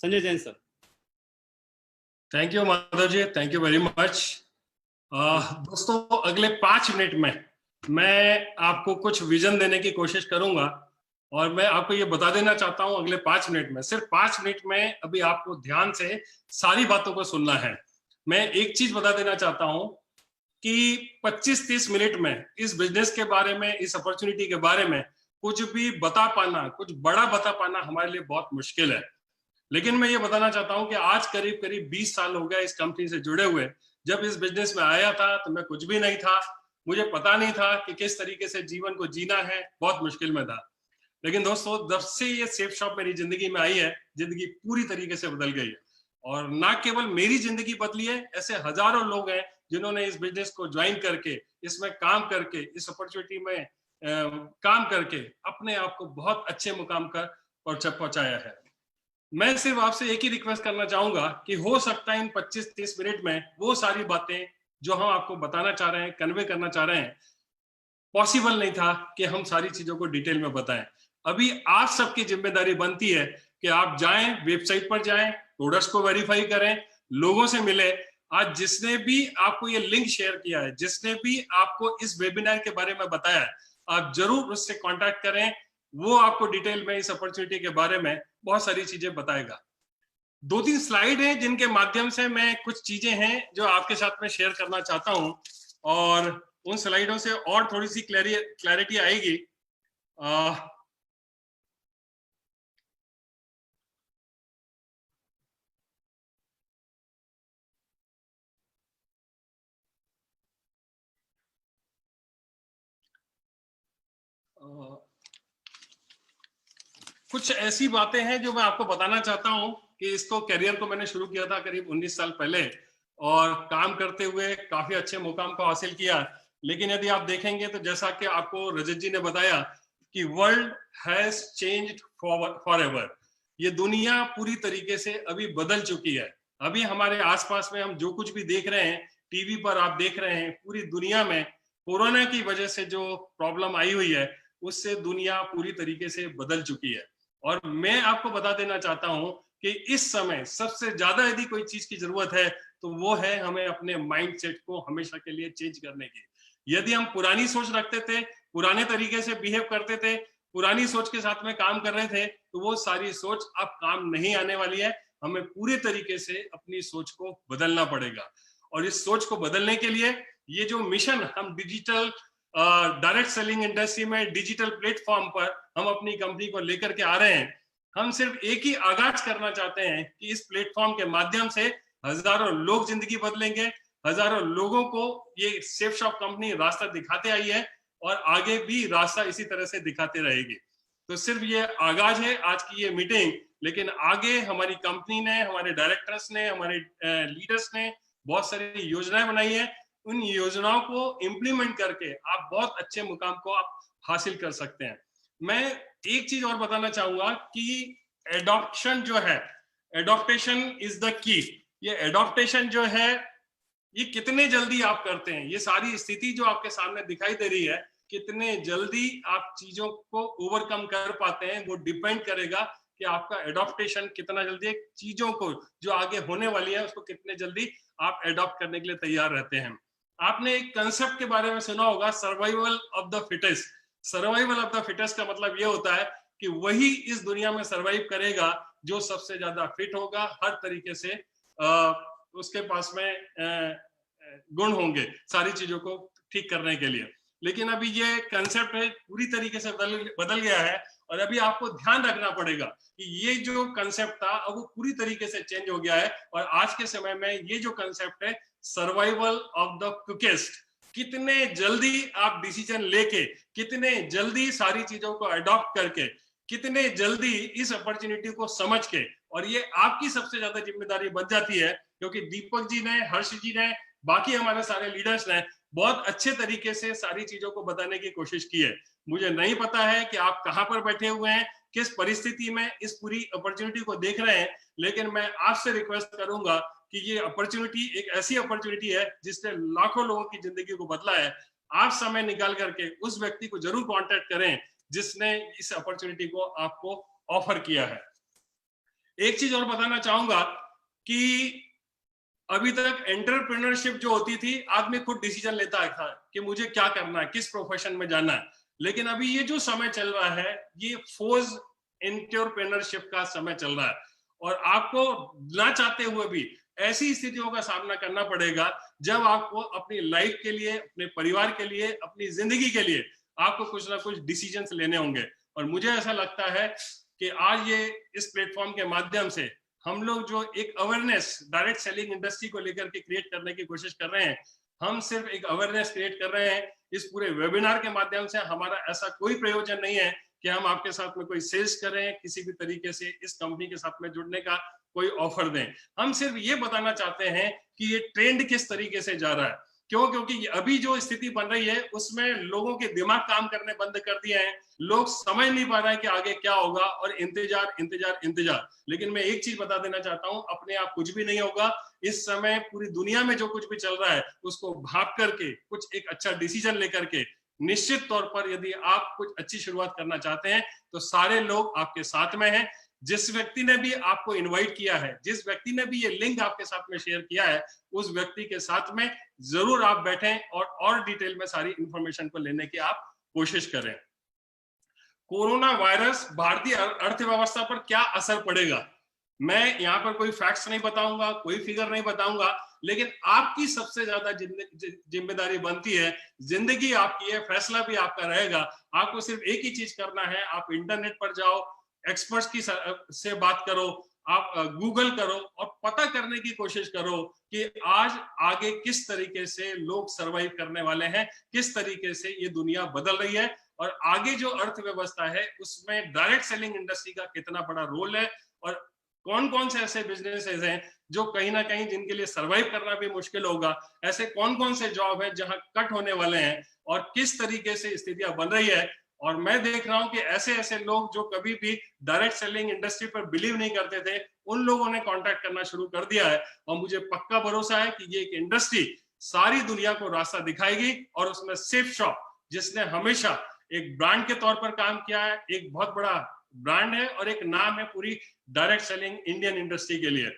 Sanjay Jain sir. Thank you Madhav ji, thank you very much. दोस्तों, अगले 5 मिनट में मैं आपको कुछ विजन देने की कोशिश करूंगा और मैं आपको ये बता देना चाहता हूं, अगले 5 मिनट में, सिर्फ 5 मिनट में अभी आपको ध्यान से सारी बातों को सुनना है। मैं एक चीज बता देना चाहता हूं कि 25-30 मिनट में इस बिजनेस के बारे में, इस अपॉर्चुनिटी के बारे में कुछ भी बता पाना, कुछ बड़ा बता पाना हमारे लिए बहुत मुश्किल है। लेकिन मैं ये बताना चाहता हूं कि आज करीब करीब 20 साल हो गया इस कंपनी से जुड़े हुए। जब इस बिजनेस में आया था तो मैं कुछ भी नहीं था, मुझे पता नहीं था कि किस तरीके से जीवन को जीना है, बहुत मुश्किल में था। लेकिन दोस्तों, जब से ये सेफ शॉप मेरी जिंदगी में आई है, जिंदगी पूरी तरीके से बदल गई है। और ना केवल मेरी जिंदगी बदली है, ऐसे हजारों लोग हैं जिन्होंने इस बिजनेस को ज्वाइन करके, इसमें काम करके, इस अपॉर्चुनिटी में काम करके अपने आप को बहुत अच्छे मुकाम पर पहुंचाया है। मैं सिर्फ आपसे एक ही रिक्वेस्ट करना चाहूंगा कि हो सकता है इन 25-30 मिनट में वो सारी बातें जो हम आपको बताना चाह रहे हैं, कन्वे करना चाह रहे हैं, पॉसिबल नहीं था कि हम सारी चीजों को डिटेल में बताएं। अभी आप सबकी जिम्मेदारी बनती है कि आप जाएं, वेबसाइट पर जाएं, प्रोडक्ट्स को वेरीफाई करें, लोगों से मिले। आज जिसने भी आपको ये लिंक शेयर किया है, जिसने भी आपको इस वेबिनार के बारे में बताया है, आप जरूर उससे कांटेक्ट करें। वो आपको डिटेल में इस अपॉर्चुनिटी के बारे में बहुत सारी चीजें बताएगा। 2-3 स्लाइड हैं जिनके माध्यम से मैं कुछ चीजें हैं जो आपके साथ में शेयर करना चाहता हूं और उन स्लाइडों से और थोड़ी सी क्लैरिटी आएगी। कुछ ऐसी बातें हैं जो मैं आपको बताना चाहता हूं कि इसको करियर को मैंने शुरू किया था करीब 19 साल पहले और काम करते हुए काफी अच्छे मुकाम को हासिल किया। लेकिन यदि आप देखेंगे तो जैसा कि आपको रजत जी ने बताया कि वर्ल्ड हैज चेंज्ड फॉरएवर, ये दुनिया पूरी तरीके से अभी बदल चुकी है। अभी हमारे आसपास में हम जो कुछ भी देख रहे हैं, टीवी पर आप देख रहे हैं, पूरी दुनिया में कोरोना की वजह से जो प्रॉब्लम आई हुई है उससे दुनिया पूरी तरीके से बदल चुकी है। और मैं आपको बता देना चाहता हूं कि इस समय सबसे ज्यादा यदि कोई चीज की जरूरत है तो वो है हमें अपने माइंडसेट को हमेशा के लिए चेंज करने की। यदि हम पुरानी सोच रखते थे, पुराने तरीके से बिहेव करते थे, पुरानी सोच के साथ में काम कर रहे थे, तो वो सारी सोच अब काम नहीं आने वाली है। हमें पूरे तरीके से अपनी सोच को बदलना पड़ेगा। और इस सोच को बदलने के लिए ये जो मिशन हम डिजिटल डायरेक्ट सेलिंग इंडस्ट्री में डिजिटल प्लेटफॉर्म पर हम अपनी कंपनी को लेकर के आ रहे हैं, हम सिर्फ एक ही आगाज करना चाहते हैं कि इस प्लेटफॉर्म के माध्यम से हजारों लोग जिंदगी बदलेंगे, हजारों लोगों को ये सेफ शॉप कंपनी रास्ता दिखाते आई है और आगे भी रास्ता इसी तरह से दिखाते रहेगी। तो सिर्फ ये आगाज है आज की ये मीटिंग, लेकिन आगे हमारी कंपनी ने, हमारे डायरेक्टर्स ने, हमारे लीडर्स ने बहुत सारी योजनाएं बनाई है। उन योजनाओं को इम्प्लीमेंट करके आप बहुत अच्छे मुकाम को आप हासिल कर सकते हैं। मैं एक चीज और बताना चाहूंगा कि एडॉप्शन जो है, एडॉप्टेशन इज द की। ये एडॉप्टेशन जो है ये कितने जल्दी आप करते हैं, ये सारी स्थिति जो आपके सामने दिखाई दे रही है, कितने जल्दी आप चीजों को ओवरकम कर पाते हैं, वो डिपेंड करेगा कि आपका एडॉप्टेशन कितना जल्दी, चीजों को जो आगे होने वाली है उसको कितने जल्दी आप एडॉप्ट करने के लिए तैयार रहते हैं। आपने एक कंसेप्ट के बारे में सुना होगा, survival of the fittest. Survival of the fittest का मतलब ये होता है कि वही इस दुनिया में सर्वाइव करेगा जो सबसे ज्यादा फिट होगा, हर तरीके से उसके पास में गुण होंगे सारी चीजों को ठीक करने के लिए। लेकिन अभी ये कंसेप्ट है पूरी तरीके से बदल गया है, और अभी आपको ध्यान रखना पड़ेगा कि ये जो कंसेप्ट था अब वो पूरी तरीके से चेंज हो गया है। और आज के समय में ये जो कंसेप्ट है सर्वाइवल ऑफ द क्विकेस्ट, कितने जल्दी आप डिसीजन लेके, कितने जल्दी सारी चीजों को अडॉप्ट करके, कितने जल्दी इस अपॉर्चुनिटी को समझ के, और ये आपकी सबसे ज्यादा जिम्मेदारी बन जाती है, क्योंकि दीपक जी ने, हर्ष जी ने, बाकी हमारे सारे लीडर्स ने बहुत अच्छे तरीके से सारी चीजों को बताने की कोशिश की है। मुझे नहीं पता है कि आप कहां पर बैठे हुए हैं, किस परिस्थिति में इस पूरी अपॉर्चुनिटी को देख रहे हैं, लेकिन मैं आपसे रिक्वेस्ट करूंगा कि ये अपॉर्चुनिटी एक ऐसी अपॉर्चुनिटी है जिसने लाखों लोगों की जिंदगी को बदला है। आप समय निकाल करके उस व्यक्ति को जरूर कांटेक्ट करें जिसने इस अपॉर्चुनिटी को आपको ऑफर किया है। एक चीज और बताना चाहूंगा कि अभी तक एंटरप्रेन्योरशिप जो होती थी, आदमी खुद डिसीजन लेता था कि मुझे क्या करना है, किस प्रोफेशन में जाना है। लेकिन अभी ये जो समय चल रहा है, ये फोर्स एंटरप्रेन्योरशिप का समय चल रहा है, और आपको ना चाहते हुए भी ऐसी स्थितियों का सामना करना पड़ेगा जब आपको अपनी लाइफ के लिए, अपने परिवार के लिए, अपनी जिंदगी के लिए आपको कुछ ना कुछ डिसीजंस लेने होंगे। और मुझे ऐसा लगता है कि आज ये इस प्लेटफॉर्म के माध्यम से हम लोग जो एक अवेयरनेस डायरेक्ट सेलिंग इंडस्ट्री को लेकर के क्रिएट करने की कोशिश कर रहे हैं, हम सिर्फ एक अवेयरनेस क्रिएट कर रहे हैं। इस पूरे वेबिनार के माध्यम से हमारा ऐसा कोई प्रयोजन नहीं है कि हम आपके साथ में कोई सेल्स करें, किसी भी तरीके से इस कंपनी के साथ में जुड़ने का कोई ऑफर दें। हम सिर्फ ये बताना चाहते हैं कि ये ट्रेंड किस तरीके से जा रहा है। क्यों? क्योंकि अभी जो स्थिति बन रही है उसमें लोगों के दिमाग काम करने बंद कर दिए हैं, लोग समझ नहीं पा रहे हैं कि आगे क्या होगा, और इंतजार इंतजार इंतजार। लेकिन मैं एक चीज बता देना चाहता हूं, अपने आप कुछ भी नहीं होगा। इस समय पूरी दुनिया में जो कुछ भी चल रहा है उसको भाप करके कुछ एक अच्छा डिसीजन लेकर के, निश्चित तौर पर यदि आप कुछ अच्छी शुरुआत करना चाहते हैं तो सारे लोग आपके साथ में हैं। जिस व्यक्ति ने भी आपको इनवाइट किया है, जिस व्यक्ति ने भी ये लिंक आपके साथ में शेयर किया है, उस व्यक्ति के साथ में जरूर आप बैठें और डिटेल में सारी इंफॉर्मेशन को लेने की आप कोशिश करें। कोरोना वायरस भारतीय अर्थव्यवस्था पर क्या असर पड़ेगा, मैं यहाँ पर कोई फैक्ट्स नहीं बताऊंगा, कोई फिगर नहीं बताऊंगा, लेकिन आपकी सबसे ज्यादा जिम्मेदारी बनती है। जिंदगी आपकी है, फैसला भी आपका रहेगा। आपको सिर्फ एक ही चीज करना है, आप इंटरनेट पर जाओ, एक्सपर्ट्स की से बात करो, आप गूगल करो और पता करने की कोशिश करो कि आज आगे किस तरीके से लोग सरवाइव करने वाले हैं, किस तरीके से ये दुनिया बदल रही है, और आगे जो अर्थव्यवस्था है उसमें डायरेक्ट सेलिंग इंडस्ट्री का कितना बड़ा रोल है, और कौन कौन से ऐसे बिजनेसेस हैं जो कहीं ना कहीं जिनके लिए सरवाइव करना भी मुश्किल होगा, ऐसे कौन कौन से जॉब है जहां कट होने वाले हैं, और किस तरीके से स्थितियां बन रही है। और मैं देख रहा हूं कि ऐसे ऐसे लोग जो कभी भी डायरेक्ट सेलिंग इंडस्ट्री पर बिलीव नहीं करते थे, उन लोगों ने कांटेक्ट करना शुरू कर दिया है। और मुझे पक्का भरोसा है कि ये एक इंडस्ट्री सारी दुनिया को रास्ता दिखाएगी, और उसमें सेफ शॉप, जिसने हमेशा एक ब्रांड के तौर पर काम किया है, एक बहुत बड़ा ब्रांड है और एक नाम है पूरी डायरेक्ट सेलिंग इंडियन इंडस्ट्री के लिए।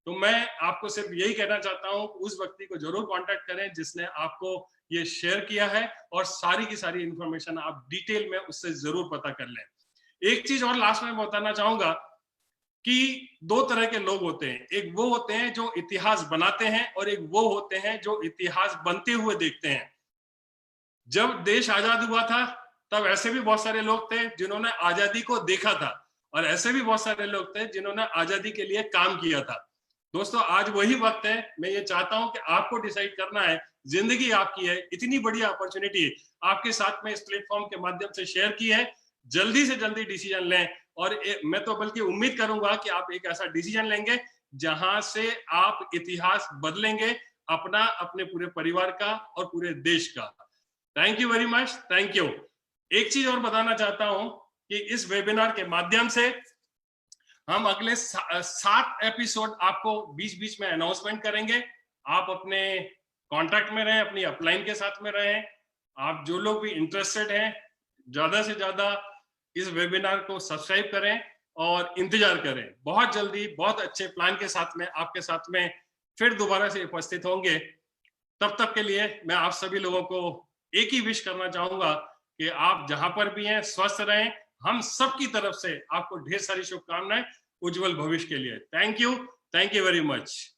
तो मैं आपको सिर्फ यही कहना चाहता हूं, उस व्यक्ति को जरूर कांटेक्ट करें जिसने आपको ये शेयर किया है, और सारी की सारी इंफॉर्मेशन आप डिटेल में उससे जरूर पता कर लें। एक चीज और लास्ट में बताना चाहूंगा कि दो तरह के लोग होते हैं, एक वो होते हैं जो इतिहास बनाते हैं, और एक वो होते हैं जो इतिहास बनते हुए देखते हैं। जब देश आजाद हुआ था तब ऐसे भी बहुत सारे लोग थे जिन्होंने आजादी को देखा था, और ऐसे भी बहुत सारे लोग थे जिन्होंने आजादी के लिए काम किया था। दोस्तों, आज वही वक्त है। मैं ये चाहता हूं कि आपको डिसाइड करना है, जिंदगी आपकी है, इतनी बड़ी अपॉर्चुनिटी आपके साथ में इस प्लेटफॉर्म के माध्यम से शेयर की है, जल्दी से जल्दी डिसीजन लें और मैं तो बल्कि उम्मीद करूंगा कि आप एक ऐसा डिसीजन लेंगे जहां से आप इतिहास बदलेंगे अपना, अपने पूरे परिवार का और पूरे देश का। Thank you very much, thank you. एक चीज और बताना चाहता हूं कि इस वेबिनार के माध्यम से हम अगले 7 एपिसोड आपको बीच बीच में अनाउंसमेंट करेंगे। आप अपने कॉन्टैक्ट में रहें, अपनी अपलाइन के साथ में रहें। आप जो लोग भी इंटरेस्टेड हैं, ज्यादा से ज्यादा इस वेबिनार को सब्सक्राइब करें और इंतजार करें। बहुत जल्दी बहुत अच्छे प्लान के साथ में आपके साथ में फिर दोबारा से उपस्थित होंगे। तब तक के लिए मैं आप सभी लोगों को एक ही विश करना चाहूंगा कि आप जहां पर भी हैं स्वस्थ रहें। हम सब की तरफ से आपको ढेर सारी शुभकामनाएं उज्जवल भविष्य के लिए। Thank you very much.